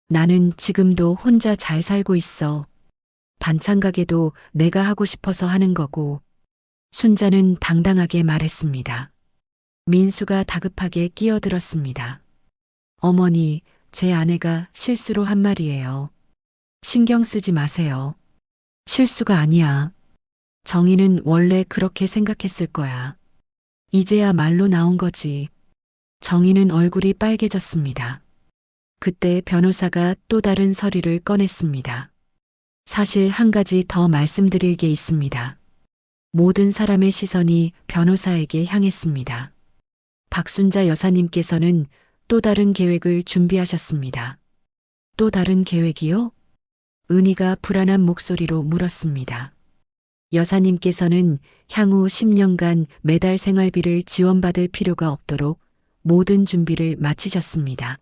A: 나는 지금도 혼자 잘 살고 있어. 반찬 가게도 내가 하고 싶어서 하는 거고. 순자는 당당하게 말했습니다. 민수가 다급하게 끼어들었습니다. 어머니, 제 아내가 실수로 한 말이에요. 신경 쓰지 마세요. 실수가 아니야. 정희는 원래 그렇게 생각했을 거야. 이제야 말로 나온 거지. 정희는 얼굴이 빨개졌습니다. 그때 변호사가 또 다른 서류를 꺼냈습니다. 사실 한 가지 더 말씀드릴 게 있습니다. 모든 사람의 시선이 변호사에게 향했습니다. 박순자 여사님께서는 또 다른 계획을 준비하셨습니다. 또 다른 계획이요? 은희가 불안한 목소리로 물었습니다. 여사님께서는 향후 10년간 매달 생활비를 지원받을 필요가 없도록 모든 준비를 마치셨습니다.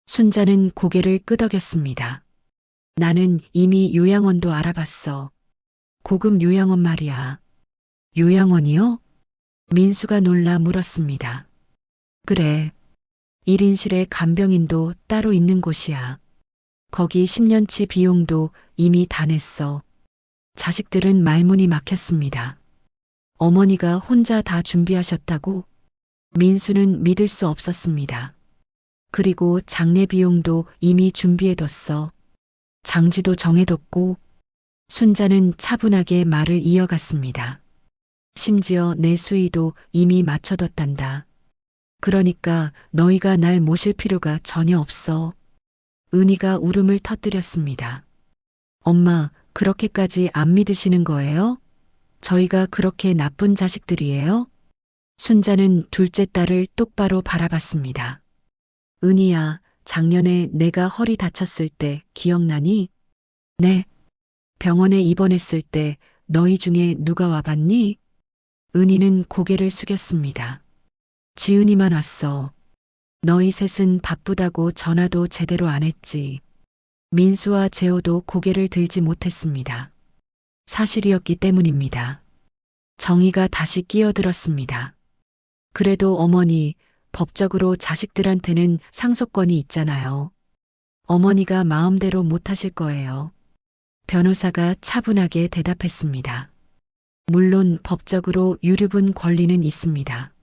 A: 순자는 고개를 끄덕였습니다. 나는 이미 요양원도 알아봤어. 고급 요양원 말이야. 요양원이요? 민수가 놀라 물었습니다. 그래. 1인실에 간병인도 따로 있는 곳이야. 거기 10년치 비용도 이미 다 냈어. 자식들은 말문이 막혔습니다. 어머니가 혼자 다 준비하셨다고? 민수는 믿을 수 없었습니다. 그리고 장례 비용도 이미 준비해뒀어. 장지도 정해뒀고. 순자는 차분하게 말을 이어갔습니다. 심지어 내 수의도 이미 맞춰뒀단다. 그러니까 너희가 날 모실 필요가 전혀 없어. 은희가 울음을 터뜨렸습니다. 엄마, 그렇게까지 안 믿으시는 거예요? 저희가 그렇게 나쁜 자식들이에요? 순자는 둘째 딸을 똑바로 바라봤습니다. 은희야, 작년에 내가 허리 다쳤을 때 기억나니? 네. 병원에 입원했을 때 너희 중에 누가 와봤니? 은희는 고개를 숙였습니다. 지은이만 왔어. 너희 셋은 바쁘다고 전화도 제대로 안 했지. 민수와 재호도 고개를 들지 못했습니다. 사실이었기 때문입니다. 정희가 다시 끼어들었습니다. 그래도 어머니, 법적으로 자식들한테는 상속권이 있잖아요. 어머니가 마음대로 못하실 거예요. 변호사가 차분하게 대답했습니다. 물론 법적으로 유류분 권리는 있습니다.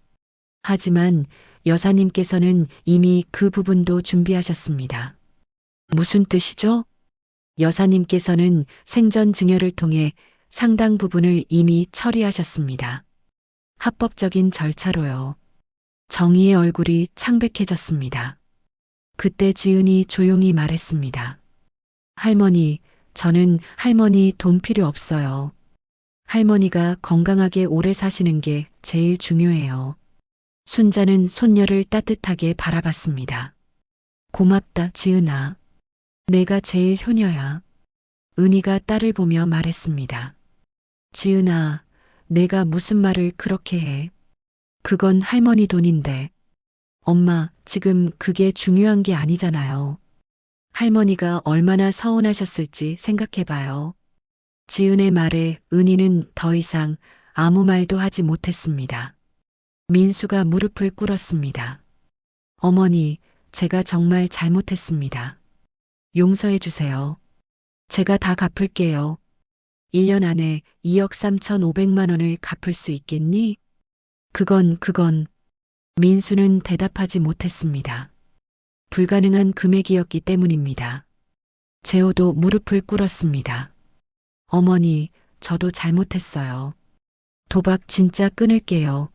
A: 하지만 여사님께서는 이미 그 부분도 준비하셨습니다. 무슨 뜻이죠? 여사님께서는 생전 증여를 통해 상당 부분을 이미 처리하셨습니다. 합법적인 절차로요. 정의의 얼굴이 창백해졌습니다. 그때 지은이 조용히 말했습니다. 할머니, 저는 할머니 돈 필요 없어요. 할머니가 건강하게 오래 사시는 게 제일 중요해요. 순자는 손녀를 따뜻하게 바라봤습니다. 고맙다, 지은아. 내가 제일 효녀야. 은희가 딸을 보며 말했습니다. 지은아, 내가 무슨 말을 그렇게 해. 그건 할머니 돈인데. 엄마, 지금 그게 중요한 게 아니잖아요. 할머니가 얼마나 서운하셨을지 생각해봐요. 지은의 말에 은희는 더 이상 아무 말도 하지 못했습니다. 민수가 무릎을 꿇었습니다. 어머니, 제가 정말 잘못했습니다. 용서해 주세요. 제가 다 갚을게요. 1년 안에 2억 3,500만 원을 갚을 수 있겠니? 그건. 민수는 대답하지 못했습니다. 불가능한 금액이었기 때문입니다. 재호도 무릎을 꿇었습니다. 어머니, 저도 잘못했어요. 도박 진짜 끊을게요.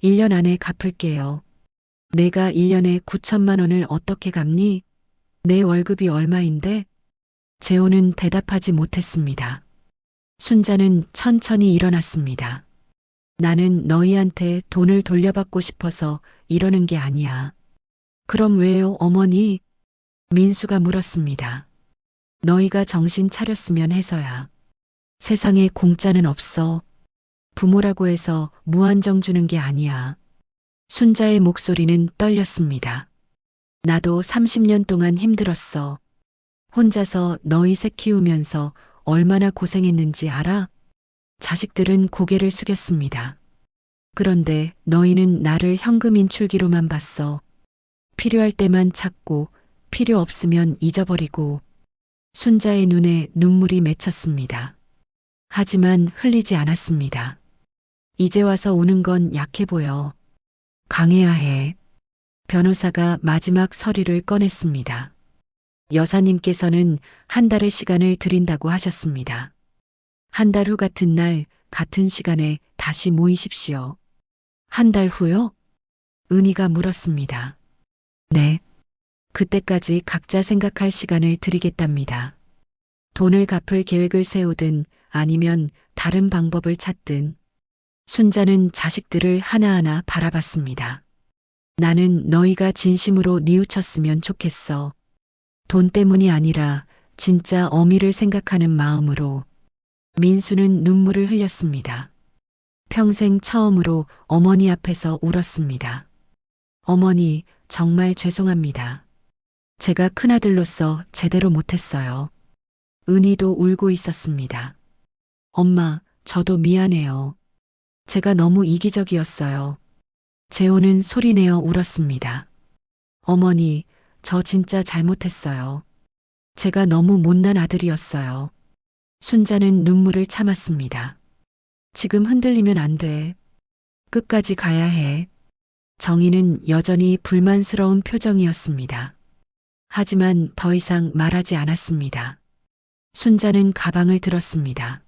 A: 1년 안에 갚을게요. 내가 1년에 9천만 원을 어떻게 갚니? 내 월급이 얼마인데? 재호는 대답하지 못했습니다. 순자는 천천히 일어났습니다. 나는 너희한테 돈을 돌려받고 싶어서 이러는 게 아니야. 그럼 왜요, 어머니? 민수가 물었습니다. 너희가 정신 차렸으면 해서야. 세상에 공짜는 없어. 부모라고 해서 무한정 주는 게 아니야. 순자의 목소리는 떨렸습니다. 나도 30년 동안 힘들었어. 혼자서 너희 셋 키우면서 얼마나 고생했는지 알아? 자식들은 고개를 숙였습니다. 그런데 너희는 나를 현금 인출기로만 봤어. 필요할 때만 찾고 필요 없으면 잊어버리고. 순자의 눈에 눈물이 맺혔습니다. 하지만 흘리지 않았습니다. 이제 와서 우는 건 약해 보여. 강해야 해. 변호사가 마지막 서류를 꺼냈습니다. 여사님께서는 한 달의 시간을 드린다고 하셨습니다. 한 달 후 같은 날, 같은 시간에 다시 모이십시오. 한 달 후요? 은희가 물었습니다. 네. 그때까지 각자 생각할 시간을 드리겠답니다. 돈을 갚을 계획을 세우든 아니면 다른 방법을 찾든. 순자는 자식들을 하나하나 바라봤습니다. 나는 너희가 진심으로 뉘우쳤으면 좋겠어. 돈 때문이 아니라 진짜 어미를 생각하는 마음으로. 민수는 눈물을 흘렸습니다. 평생 처음으로 어머니 앞에서 울었습니다. 어머니, 정말 죄송합니다. 제가 큰아들로서 제대로 못했어요. 은희도 울고 있었습니다. 엄마, 저도 미안해요. 제가 너무 이기적이었어요. 재호는 소리내어 울었습니다. 어머니, 저 진짜 잘못했어요. 제가 너무 못난 아들이었어요. 순자는 눈물을 참았습니다. 지금 흔들리면 안 돼. 끝까지 가야 해. 정희는 여전히 불만스러운 표정이었습니다. 하지만 더 이상 말하지 않았습니다. 순자는 가방을 들었습니다.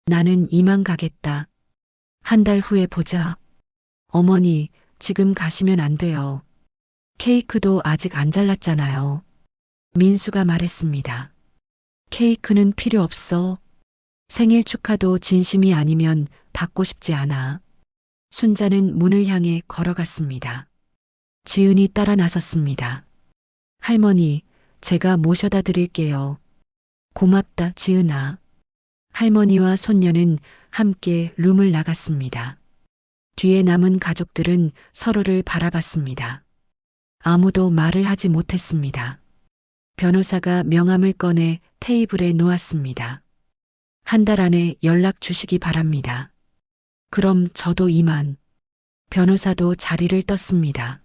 A: 나는 이만 가겠다. 한 달 후에 보자. 어머니, 지금 가시면 안 돼요. 케이크도 아직 안 잘랐잖아요. 민수가 말했습니다. 케이크는 필요 없어. 생일 축하도 진심이 아니면 받고 싶지 않아. 순자는 문을 향해 걸어갔습니다. 지은이 따라 나섰습니다. 할머니, 제가 모셔다 드릴게요. 고맙다, 지은아. 할머니와 손녀는 함께 룸을 나갔습니다. 뒤에 남은 가족들은 서로를 바라봤습니다. 아무도 말을 하지 못했습니다. 변호사가 명함을 꺼내 테이블에 놓았습니다. 한 달 안에 연락 주시기 바랍니다. 그럼 저도 이만. 변호사도 자리를 떴습니다.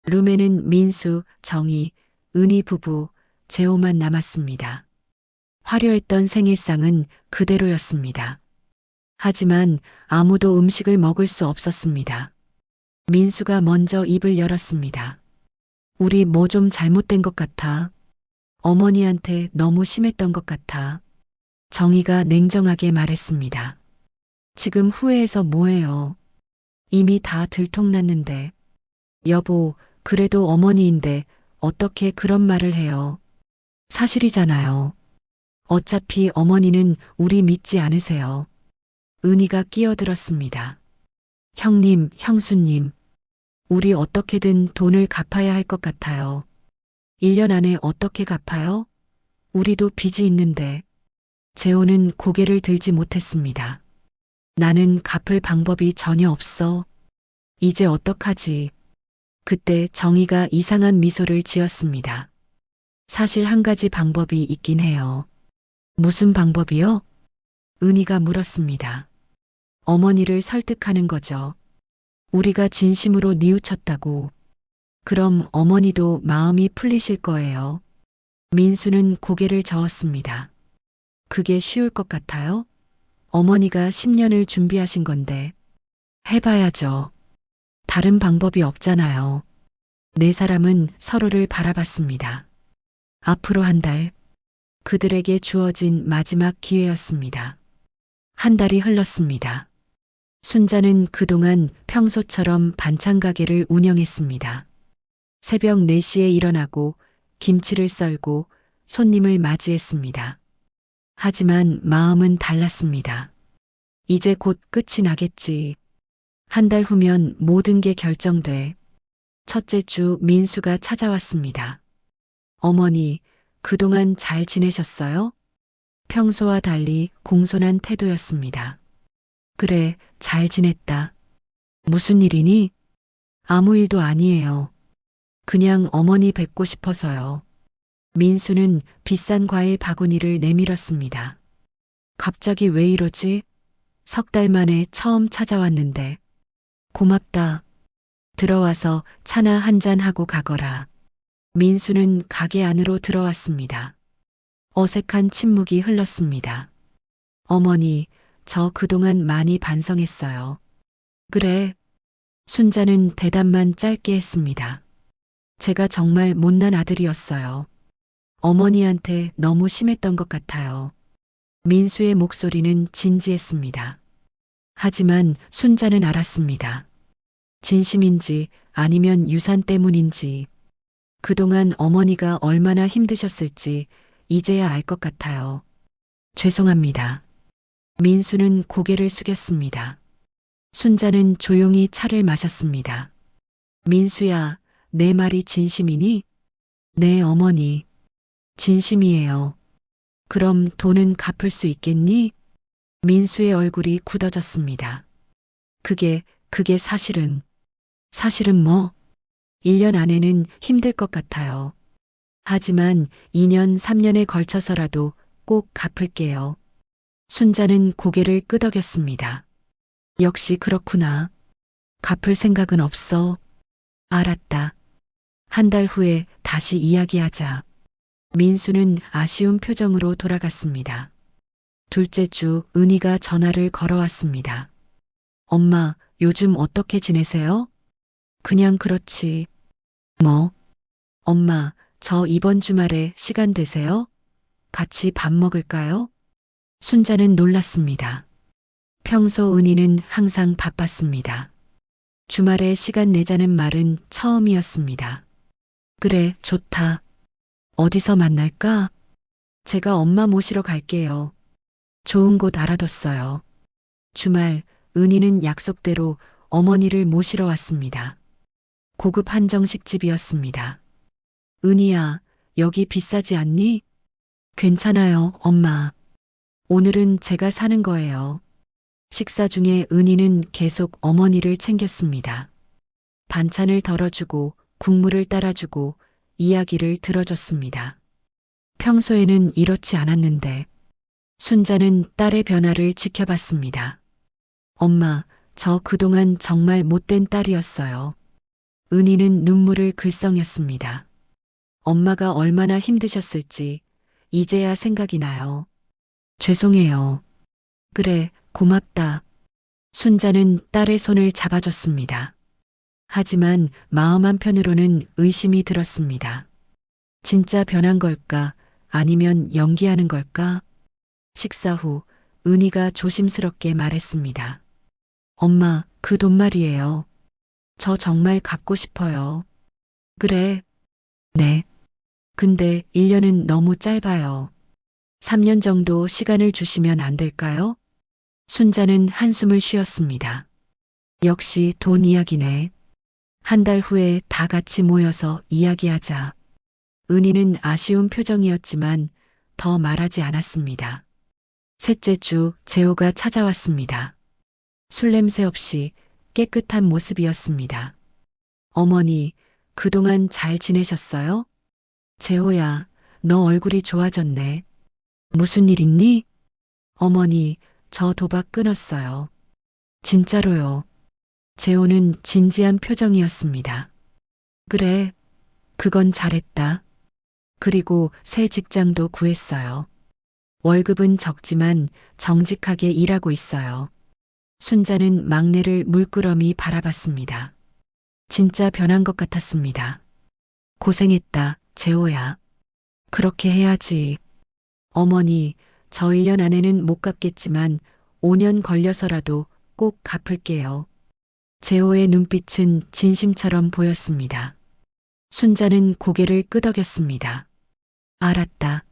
A: 룸에는 민수, 정희, 은희 부부, 재호만 남았습니다. 화려했던 생일상은 그대로였습니다. 하지만 아무도 음식을 먹을 수 없었습니다. 민수가 먼저 입을 열었습니다. 우리 뭐 좀 잘못된 것 같아. 어머니한테 너무 심했던 것 같아. 정희가 냉정하게 말했습니다. 지금 후회해서 뭐해요? 이미 다 들통났는데. 여보, 그래도 어머니인데 어떻게 그런 말을 해요? 사실이잖아요. 어차피 어머니는 우리 믿지 않으세요. 은희가 끼어들었습니다. 형님, 형수님, 우리 어떻게든 돈을 갚아야 할 것 같아요. 1년 안에 어떻게 갚아요? 우리도 빚이 있는데. 재호는 고개를 들지 못했습니다. 나는 갚을 방법이 전혀 없어. 이제 어떡하지? 그때 정희가 이상한 미소를 지었습니다. 사실 한 가지 방법이 있긴 해요. 무슨 방법이요? 은희가 물었습니다. 어머니를 설득하는 거죠. 우리가 진심으로 뉘우쳤다고. 그럼 어머니도 마음이 풀리실 거예요. 민수는 고개를 저었습니다. 그게 쉬울 것 같아요? 어머니가 10년을 준비하신 건데. 해봐야죠. 다른 방법이 없잖아요. 네 사람은 서로를 바라봤습니다. 앞으로 한 달, 그들에게 주어진 마지막 기회였습니다. 한 달이 흘렀습니다. 순자는 그동안 평소처럼 반찬 가게를 운영했습니다. 새벽 4시에 일어나고 김치를 썰고 손님을 맞이했습니다. 하지만 마음은 달랐습니다. 이제 곧 끝이 나겠지. 한 달 후면 모든 게 결정돼. 첫째 주 민수가 찾아왔습니다. 어머니, 그동안 잘 지내셨어요? 평소와 달리 공손한 태도였습니다. 그래, 잘 지냈다. 무슨 일이니? 아무 일도 아니에요. 그냥 어머니 뵙고 싶어서요. 민수는 비싼 과일 바구니를 내밀었습니다. 갑자기 왜 이러지? 3달 만에 처음 찾아왔는데. 고맙다. 들어와서 차나 한잔 하고 가거라. 민수는 가게 안으로 들어왔습니다. 어색한 침묵이 흘렀습니다. 어머니, 저 그동안 많이 반성했어요. 그래. 순자는 대답만 짧게 했습니다. 제가 정말 못난 아들이었어요. 어머니한테 너무 심했던 것 같아요. 민수의 목소리는 진지했습니다. 하지만 순자는 알았습니다. 진심인지 아니면 유산 때문인지 그동안 어머니가 얼마나 힘드셨을지 이제야 알 것 같아요. 죄송합니다. 민수는 고개를 숙였습니다. 순자는 조용히 차를 마셨습니다. 민수야, 내 말이 진심이니? 네, 어머니. 진심이에요. 그럼 돈은 갚을 수 있겠니? 민수의 얼굴이 굳어졌습니다. 그게 사실은 뭐? 1년 안에는 힘들 것 같아요. 하지만 2년, 3년에 걸쳐서라도 꼭 갚을게요. 순자는 고개를 끄덕였습니다. 역시 그렇구나. 갚을 생각은 없어. 알았다. 한 달 후에 다시 이야기하자. 민수는 아쉬운 표정으로 돌아갔습니다. 둘째 주 은희가 전화를 걸어왔습니다. 엄마, 요즘 어떻게 지내세요? 그냥 그렇지. 뭐? 엄마, 저 이번 주말에 시간 되세요? 같이 밥 먹을까요? 순자는 놀랐습니다. 평소 은희는 항상 바빴습니다. 주말에 시간 내자는 말은 처음이었습니다. 그래, 좋다. 어디서 만날까? 제가 엄마 모시러 갈게요. 좋은 곳 알아뒀어요. 주말, 은희는 약속대로 어머니를 모시러 왔습니다. 고급 한정식집이었습니다. 은희야, 여기 비싸지 않니? 괜찮아요, 엄마. 오늘은 제가 사는 거예요. 식사 중에 은희는 계속 어머니를 챙겼습니다. 반찬을 덜어주고 국물을 따라주고 이야기를 들어줬습니다. 평소에는 이렇지 않았는데 순자는 딸의 변화를 지켜봤습니다. 엄마, 저 그동안 정말 못된 딸이었어요. 은희는 눈물을 글썽였습니다. 엄마가 얼마나 힘드셨을지 이제야 생각이 나요. 죄송해요. 그래, 고맙다. 순자는 딸의 손을 잡아줬습니다. 하지만 마음 한편으로는 의심이 들었습니다. 진짜 변한 걸까? 아니면 연기하는 걸까? 식사 후 은희가 조심스럽게 말했습니다. 엄마, 그 돈 말이에요. 저 정말 갚고 싶어요. 그래. 네. 근데 1년은 너무 짧아요. 3년 정도 시간을 주시면 안 될까요? 순자는 한숨을 쉬었습니다. 역시 돈 이야기네. 한 달 후에 다 같이 모여서 이야기하자. 은희는 아쉬운 표정이었지만 더 말하지 않았습니다. 셋째 주 재호가 찾아왔습니다. 술 냄새 없이 깨끗한 모습이었습니다. 어머니, 그동안 잘 지내셨어요? 재호야, 너 얼굴이 좋아졌네. 무슨 일 있니? 어머니, 저 도박 끊었어요. 진짜로요. 재호는 진지한 표정이었습니다. 그래, 그건 잘했다. 그리고 새 직장도 구했어요. 월급은 적지만 정직하게 일하고 있어요. 순자는 막내를 물끄러미 바라봤습니다. 진짜 변한 것 같았습니다. 고생했다, 재호야. 그렇게 해야지. 어머니, 저 1년 안에는 못 갚겠지만 5년 걸려서라도 꼭 갚을게요. 재호의 눈빛은 진심처럼 보였습니다. 순자는 고개를 끄덕였습니다. 알았다.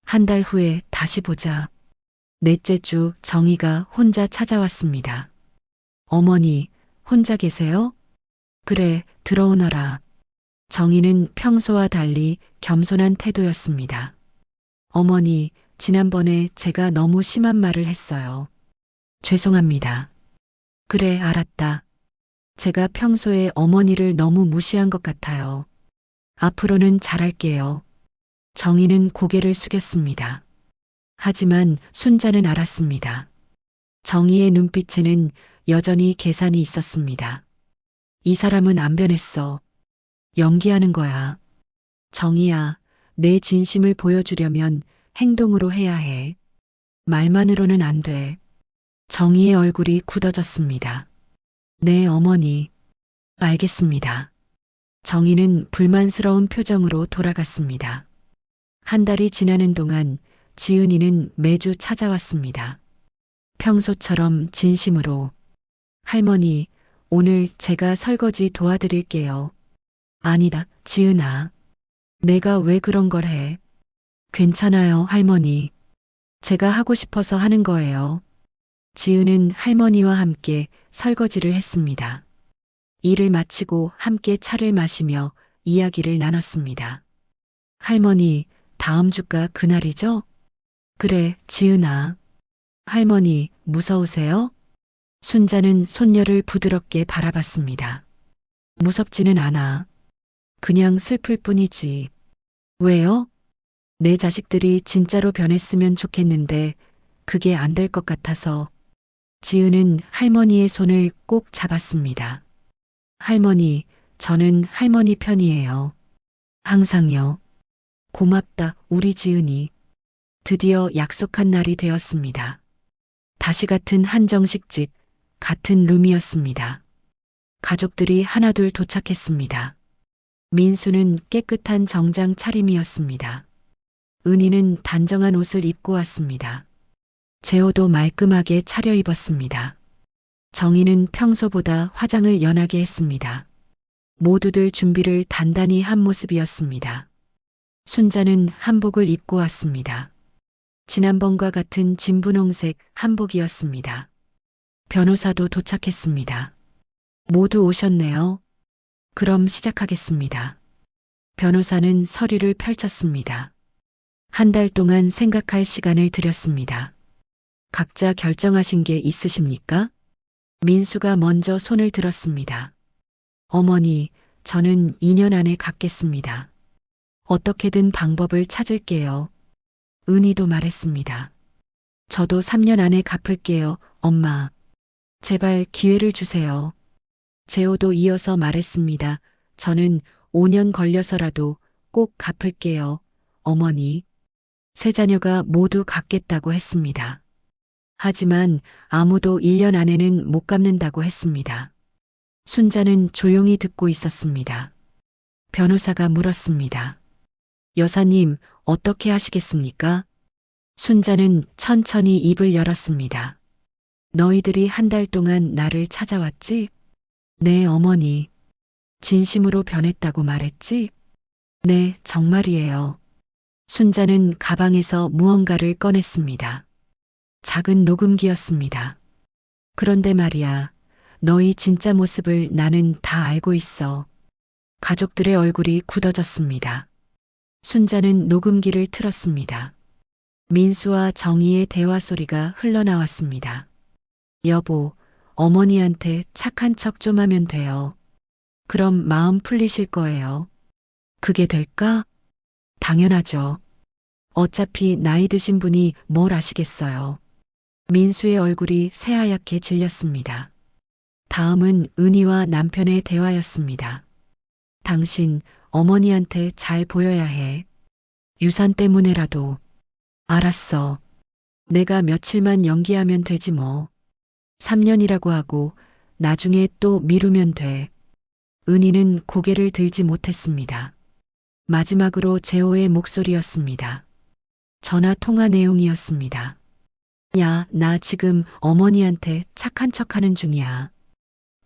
A: 한 달 후에 다시 보자. 넷째 주 정희가 혼자 찾아왔습니다. 어머니, 혼자 계세요? 그래, 들어오너라. 정희는 평소와 달리 겸손한 태도였습니다. 어머니, 지난번에 제가 너무 심한 말을 했어요. 죄송합니다. 그래, 알았다. 제가 평소에 어머니를 너무 무시한 것 같아요. 앞으로는 잘할게요. 정희는 고개를 숙였습니다. 하지만 순자는 알았습니다. 정희의 눈빛에는 여전히 계산이 있었습니다. 이 사람은 안 변했어. 연기하는 거야. 정희야, 내 진심을 보여주려면 행동으로 해야 해. 말만으로는 안 돼. 정희의 얼굴이 굳어졌습니다. 네, 어머니. 알겠습니다. 정희는 불만스러운 표정으로 돌아갔습니다. 한 달이 지나는 동안 지은이는 매주 찾아왔습니다. 평소처럼 진심으로. 할머니, 오늘 제가 설거지 도와드릴게요. 아니다, 지은아. 내가 왜 그런 걸 해? 괜찮아요, 할머니. 제가 하고 싶어서 하는 거예요. 지은은 할머니와 함께 설거지를 했습니다. 일을 마치고 함께 차를 마시며 이야기를 나눴습니다. 할머니, 다음 주가 그날이죠? 그래, 지은아. 할머니, 무서우세요? 순자는 손녀를 부드럽게 바라봤습니다. 무섭지는 않아. 그냥 슬플 뿐이지. 왜요? 내 자식들이 진짜로 변했으면 좋겠는데 그게 안 될 것 같아서. 지은은 할머니의 손을 꼭 잡았습니다. 할머니, 저는 할머니 편이에요. 항상요. 고맙다, 우리 지은이. 드디어 약속한 날이 되었습니다. 다시 같은 한정식집, 같은 룸이었습니다. 가족들이 하나둘 도착했습니다. 민수는 깨끗한 정장 차림이었습니다. 은희는 단정한 옷을 입고 왔습니다. 재호도 말끔하게 차려입었습니다. 정희는 평소보다 화장을 연하게 했습니다. 모두들 준비를 단단히 한 모습이었습니다. 순자는 한복을 입고 왔습니다. 지난번과 같은 진분홍색 한복이었습니다. 변호사도 도착했습니다. 모두 오셨네요. 그럼 시작하겠습니다. 변호사는 서류를 펼쳤습니다. 한 달 동안 생각할 시간을 드렸습니다. 각자 결정하신 게 있으십니까? 민수가 먼저 손을 들었습니다. 어머니, 저는 2년 안에 갚겠습니다. 어떻게든 방법을 찾을게요. 은희도 말했습니다. 저도 3년 안에 갚을게요, 엄마. 제발 기회를 주세요. 재호도 이어서 말했습니다. 저는 5년 걸려서라도 꼭 갚을게요, 어머니. 세 자녀가 모두 갚겠다고 했습니다. 하지만 아무도 1년 안에는 못 갚는다고 했습니다. 순자는 조용히 듣고 있었습니다. 변호사가 물었습니다. 여사님, 어떻게 하시겠습니까? 순자는 천천히 입을 열었습니다. 너희들이 한 달 동안 나를 찾아왔지? 네, 어머니. 진심으로 변했다고 말했지? 네, 정말이에요. 순자는 가방에서 무언가를 꺼냈습니다. 작은 녹음기였습니다. 그런데 말이야, 너희 진짜 모습을 나는 다 알고 있어. 가족들의 얼굴이 굳어졌습니다. 순자는 녹음기를 틀었습니다. 민수와 정희의 대화 소리가 흘러나왔습니다. 여보, 어머니한테 착한 척 좀 하면 돼요. 그럼 마음 풀리실 거예요. 그게 될까? 당연하죠. 어차피 나이 드신 분이 뭘 아시겠어요. 민수의 얼굴이 새하얗게 질렸습니다. 다음은 은희와 남편의 대화였습니다. 당신 어머니한테 잘 보여야 해. 유산 때문에라도. 알았어. 내가 며칠만 연기하면 되지 뭐. 3년이라고 하고 나중에 또 미루면 돼. 은희는 고개를 들지 못했습니다. 마지막으로 재호의 목소리였습니다. 전화 통화 내용이었습니다. 야, 나 지금 어머니한테 착한 척 하는 중이야.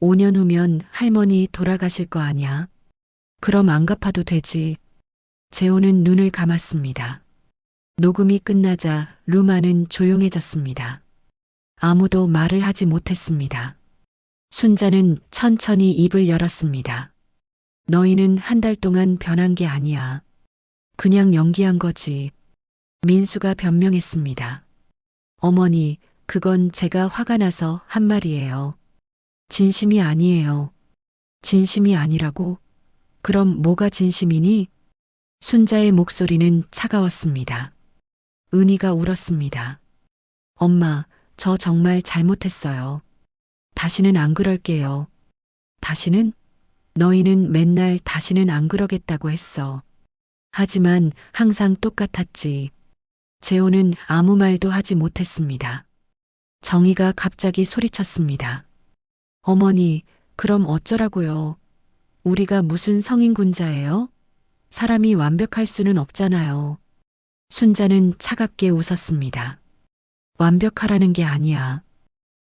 A: 5년 후면 할머니 돌아가실 거 아냐? 그럼 안 갚아도 되지. 재호는 눈을 감았습니다. 녹음이 끝나자 루마는 조용해졌습니다. 아무도 말을 하지 못했습니다. 순자는 천천히 입을 열었습니다. 너희는 한 달 동안 변한 게 아니야. 그냥 연기한 거지. 민수가 변명했습니다. 어머니, 그건 제가 화가 나서 한 말이에요. 진심이 아니에요. 진심이 아니라고? 그럼 뭐가 진심이니? 순자의 목소리는 차가웠습니다. 은희가 울었습니다. 엄마, 저 정말 잘못했어요. 다시는 안 그럴게요. 다시는? 너희는 맨날 다시는 안 그러겠다고 했어. 하지만 항상 똑같았지. 재호는 아무 말도 하지 못했습니다. 정희가 갑자기 소리쳤습니다. 어머니, 그럼 어쩌라고요? 우리가 무슨 성인군자예요? 사람이 완벽할 수는 없잖아요. 순자는 차갑게 웃었습니다. 완벽하라는 게 아니야.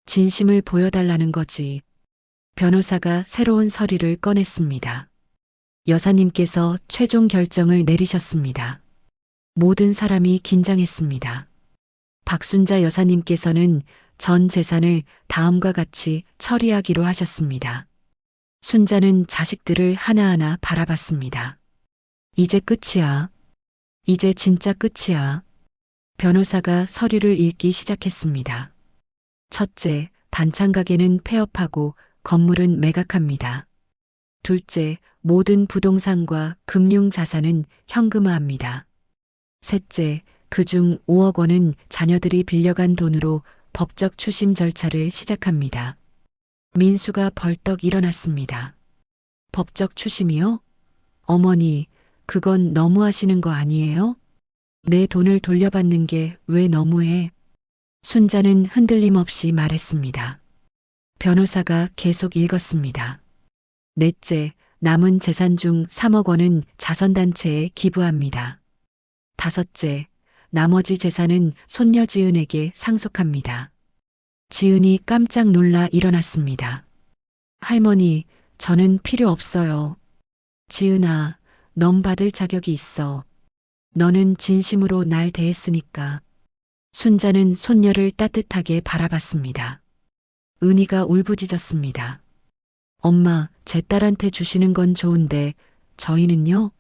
A: 진심을 보여달라는 거지. 변호사가 새로운 서류를 꺼냈습니다. 여사님께서 최종 결정을 내리셨습니다. 모든 사람이 긴장했습니다. 박순자 여사님께서는 전 재산을 다음과 같이 처리하기로 하셨습니다. 순자는 자식들을 하나하나 바라봤습니다. 이제 끝이야. 이제 진짜 끝이야. 변호사가 서류를 읽기 시작했습니다. 첫째, 반찬 가게는 폐업하고 건물은 매각합니다. 둘째, 모든 부동산과 금융 자산은 현금화합니다. 셋째, 그중 5억 원은 자녀들이 빌려간 돈으로 법적 추심 절차를 시작합니다. 민수가 벌떡 일어났습니다. 법적 추심이요? 어머니, 그건 너무하시는 거 아니에요? 내 돈을 돌려받는 게 왜 너무해? 순자는 흔들림 없이 말했습니다. 변호사가 계속 읽었습니다. 넷째, 남은 재산 중 3억 원은 자선단체에 기부합니다. 다섯째, 나머지 재산은 손녀 지은에게 상속합니다. 지은이 깜짝 놀라 일어났습니다. 할머니, 저는 필요 없어요. 지은아, 넌 받을 자격이 있어. 너는 진심으로 날 대했으니까. 순자는 손녀를 따뜻하게 바라봤습니다. 은희가 울부짖었습니다. 엄마, 제 딸한테 주시는 건 좋은데 저희는요?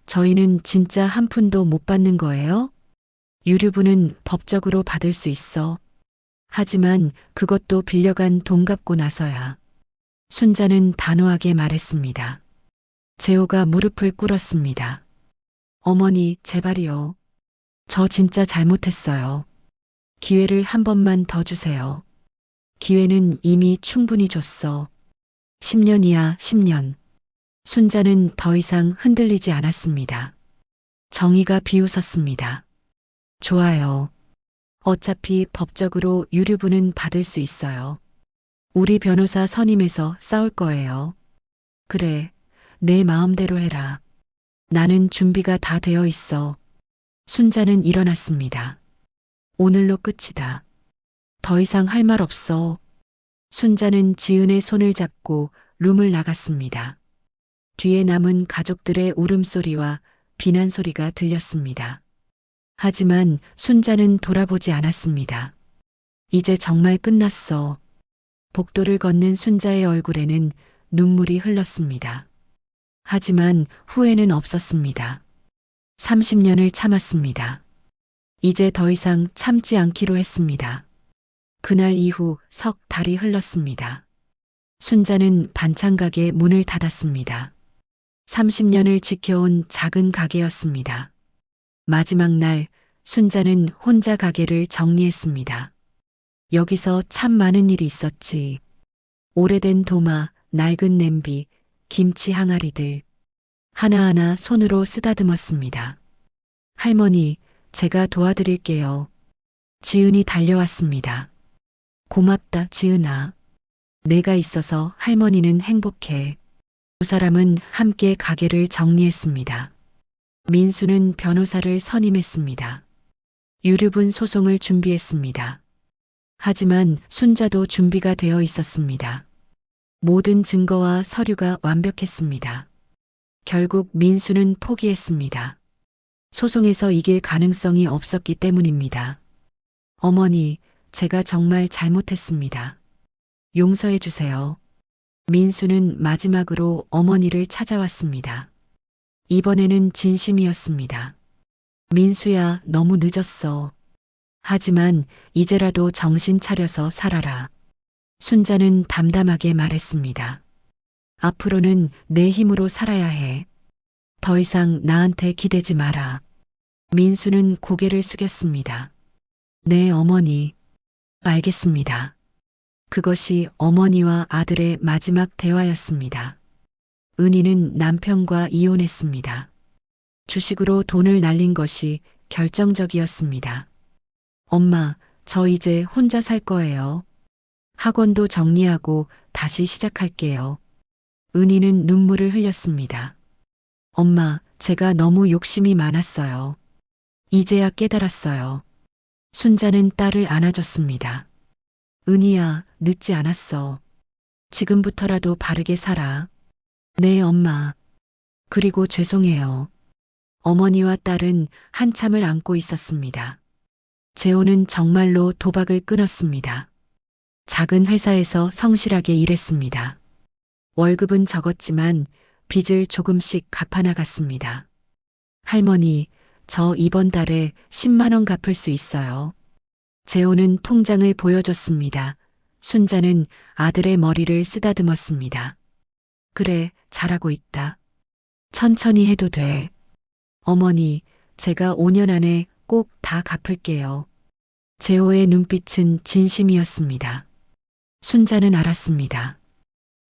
A: 저희는 진짜 한 푼도 못 받는 거예요? 유류분은 법적으로 받을 수 있어. 하지만 그것도 빌려간 돈 갚고 나서야. 순자는 단호하게 말했습니다. 재호가 무릎을 꿇었습니다. 어머니, 제발이요. 저 진짜 잘못했어요. 기회를 한 번만 더 주세요. 기회는 이미 충분히 줬어. 10년이야, 10년. 순자는 더 이상 흔들리지 않았습니다. 정희가 비웃었습니다. 좋아요. 어차피 법적으로 유류분은 받을 수 있어요. 우리 변호사 선임해서 싸울 거예요. 그래, 내 마음대로 해라. 나는 준비가 다 되어 있어. 순자는 일어났습니다. 오늘로 끝이다. 더 이상 할 말 없어. 순자는 지은의 손을 잡고 룸을 나갔습니다. 뒤에 남은 가족들의 울음소리와 비난 소리가 들렸습니다. 하지만 순자는 돌아보지 않았습니다. 이제 정말 끝났어. 복도를 걷는 순자의 얼굴에는 눈물이 흘렀습니다. 하지만 후회는 없었습니다. 30년을 참았습니다. 이제 더 이상 참지 않기로 했습니다. 그날 이후 석 달이 흘렀습니다. 순자는 반찬 가게 문을 닫았습니다. 30년을 지켜온 작은 가게였습니다. 마지막 날 순자는 혼자 가게를 정리했습니다. 여기서 참 많은 일이 있었지. 오래된 도마, 낡은 냄비, 김치 항아리들. 하나하나 손으로 쓰다듬었습니다. 할머니, 제가 도와드릴게요. 지은이 달려왔습니다. 고맙다, 지은아. 내가 있어서 할머니는 행복해. 두 사람은 함께 가게를 정리했습니다. 민수는 변호사를 선임했습니다. 유류분 소송을 준비했습니다. 하지만 순자도 준비가 되어 있었습니다. 모든 증거와 서류가 완벽했습니다. 결국 민수는 포기했습니다. 소송에서 이길 가능성이 없었기 때문입니다. 어머니, 제가 정말 잘못했습니다. 용서해 주세요. 민수는 마지막으로 어머니를 찾아왔습니다. 이번에는 진심이었습니다. 민수야, 너무 늦었어. 하지만 이제라도 정신 차려서 살아라. 순자는 담담하게 말했습니다. 앞으로는 내 힘으로 살아야 해. 더 이상 나한테 기대지 마라. 민수는 고개를 숙였습니다. 네, 어머니. 알겠습니다. 그것이 어머니와 아들의 마지막 대화였습니다. 은희는 남편과 이혼했습니다. 주식으로 돈을 날린 것이 결정적이었습니다. 엄마, 저 이제 혼자 살 거예요. 학원도 정리하고 다시 시작할게요. 은희는 눈물을 흘렸습니다. 엄마, 제가 너무 욕심이 많았어요. 이제야 깨달았어요. 순자는 딸을 안아줬습니다. 은희야, 늦지 않았어. 지금부터라도 바르게 살아. 네, 엄마. 그리고 죄송해요. 어머니와 딸은 한참을 안고 있었습니다. 재호는 정말로 도박을 끊었습니다. 작은 회사에서 성실하게 일했습니다. 월급은 적었지만 빚을 조금씩 갚아나갔습니다. 할머니, 저 이번 달에 10만 원 갚을 수 있어요. 재호는 통장을 보여줬습니다. 순자는 아들의 머리를 쓰다듬었습니다. 그래, 잘하고 있다. 천천히 해도 돼. 어머니, 제가 5년 안에 꼭 다 갚을게요. 재호의 눈빛은 진심이었습니다. 순자는 알았습니다.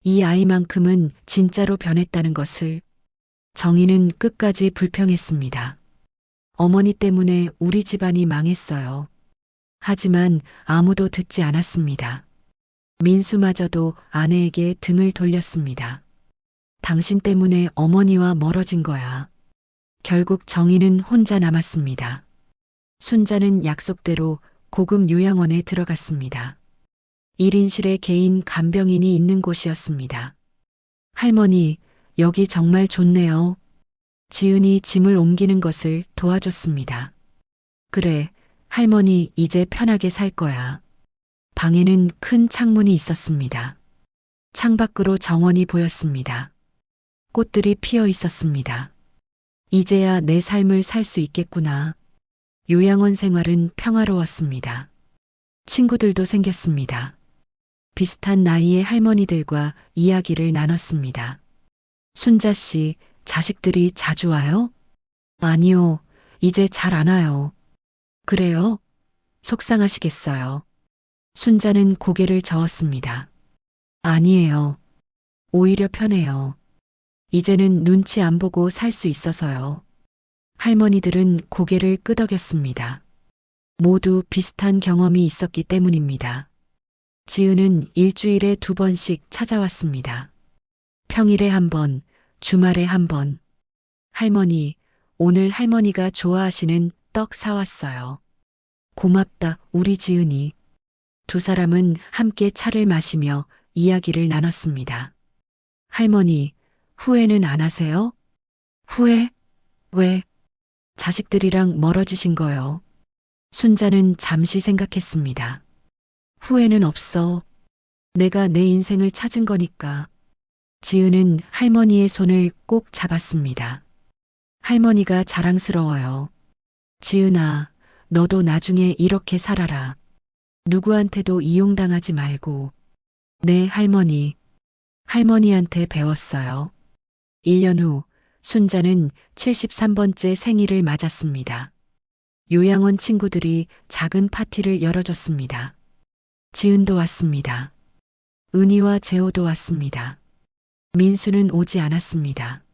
A: 이 아이만큼은 진짜로 변했다는 것을. 정희는 끝까지 불평했습니다. 어머니 때문에 우리 집안이 망했어요. 하지만 아무도 듣지 않았습니다. 민수마저도 아내에게 등을 돌렸습니다. 당신 때문에 어머니와 멀어진 거야. 결국 정희는 혼자 남았습니다. 순자는 약속대로 고급 요양원에 들어갔습니다. 1인실에 개인 간병인이 있는 곳이었습니다. 할머니, 여기 정말 좋네요. 지은이 짐을 옮기는 것을 도와줬습니다. 그래, 할머니 이제 편하게 살 거야. 방에는 큰 창문이 있었습니다. 창밖으로 정원이 보였습니다. 꽃들이 피어 있었습니다. 이제야 내 삶을 살 수 있겠구나. 요양원 생활은 평화로웠습니다. 친구들도 생겼습니다. 비슷한 나이의 할머니들과 이야기를 나눴습니다. 순자 씨, 자식들이 자주 와요? 아니요, 이제 잘 안 와요. 그래요? 속상하시겠어요. 순자는 고개를 저었습니다. 아니에요. 오히려 편해요. 이제는 눈치 안 보고 살 수 있어서요. 할머니들은 고개를 끄덕였습니다. 모두 비슷한 경험이 있었기 때문입니다. 지은은 일주일에 2번씩 찾아왔습니다. 평일에 1번, 주말에 1번. 할머니, 오늘 할머니가 좋아하시는 떡 사왔어요. 고맙다, 우리 지은이. 두 사람은 함께 차를 마시며 이야기를 나눴습니다. 할머니, 후회는 안 하세요? 후회? 왜? 자식들이랑 멀어지신 거요. 순자는 잠시 생각했습니다. 후회는 없어. 내가 내 인생을 찾은 거니까. 지은은 할머니의 손을 꼭 잡았습니다. 할머니가 자랑스러워요. 지은아, 너도 나중에 이렇게 살아라. 누구한테도 이용당하지 말고. 네, 할머니. 할머니한테 배웠어요. 1년 후, 순자는 73번째 생일을 맞았습니다. 요양원 친구들이 작은 파티를 열어줬습니다. 지은도 왔습니다. 은희와 재호도 왔습니다. 민수는 오지 않았습니다.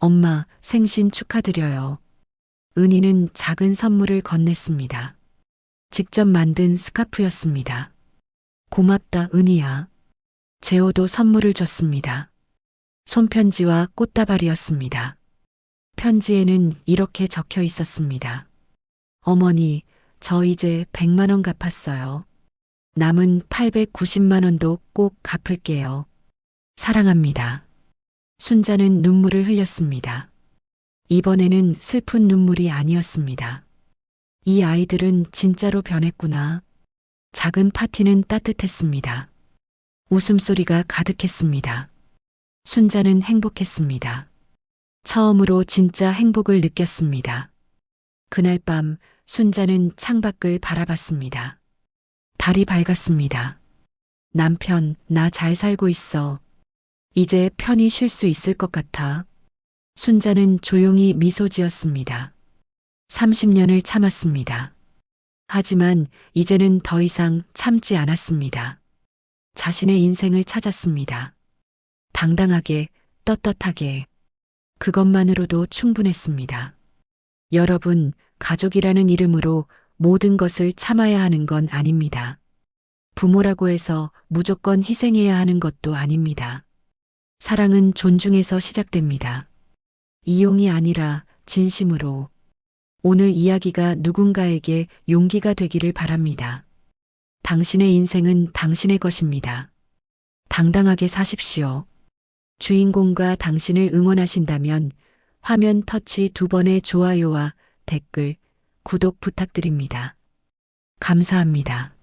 A: 엄마, 생신 축하드려요. 은희는 작은 선물을 건넸습니다. 직접 만든 스카프였습니다. 고맙다, 은희야. 재호도 선물을 줬습니다. 손편지와 꽃다발이었습니다. 편지에는 이렇게 적혀 있었습니다. 어머니, 저 이제 100만 원 갚았어요. 남은 890만 원도 꼭 갚을게요. 사랑합니다. 순자는 눈물을 흘렸습니다. 이번에는 슬픈 눈물이 아니었습니다. 이 아이들은 진짜로 변했구나. 작은 파티는 따뜻했습니다. 웃음소리가 가득했습니다. 순자는 행복했습니다. 처음으로 진짜 행복을 느꼈습니다. 그날 밤 순자는 창밖을 바라봤습니다. 달이 밝았습니다. 남편, 나 잘 살고 있어. 이제 편히 쉴 수 있을 것 같아. 순자는 조용히 미소 지었습니다. 30년을 참았습니다. 하지만 이제는 더 이상 참지 않았습니다. 자신의 인생을 찾았습니다. 당당하게, 떳떳하게. 그것만으로도 충분했습니다. 여러분, 가족이라는 이름으로 모든 것을 참아야 하는 건 아닙니다. 부모라고 해서 무조건 희생해야 하는 것도 아닙니다. 사랑은 존중에서 시작됩니다. 이용이 아니라 진심으로. 오늘 이야기가 누군가에게 용기가 되기를 바랍니다. 당신의 인생은 당신의 것입니다. 당당하게 사십시오. 주인공과 당신을 응원하신다면 화면 터치 2번의 좋아요와 댓글, 구독 부탁드립니다. 감사합니다.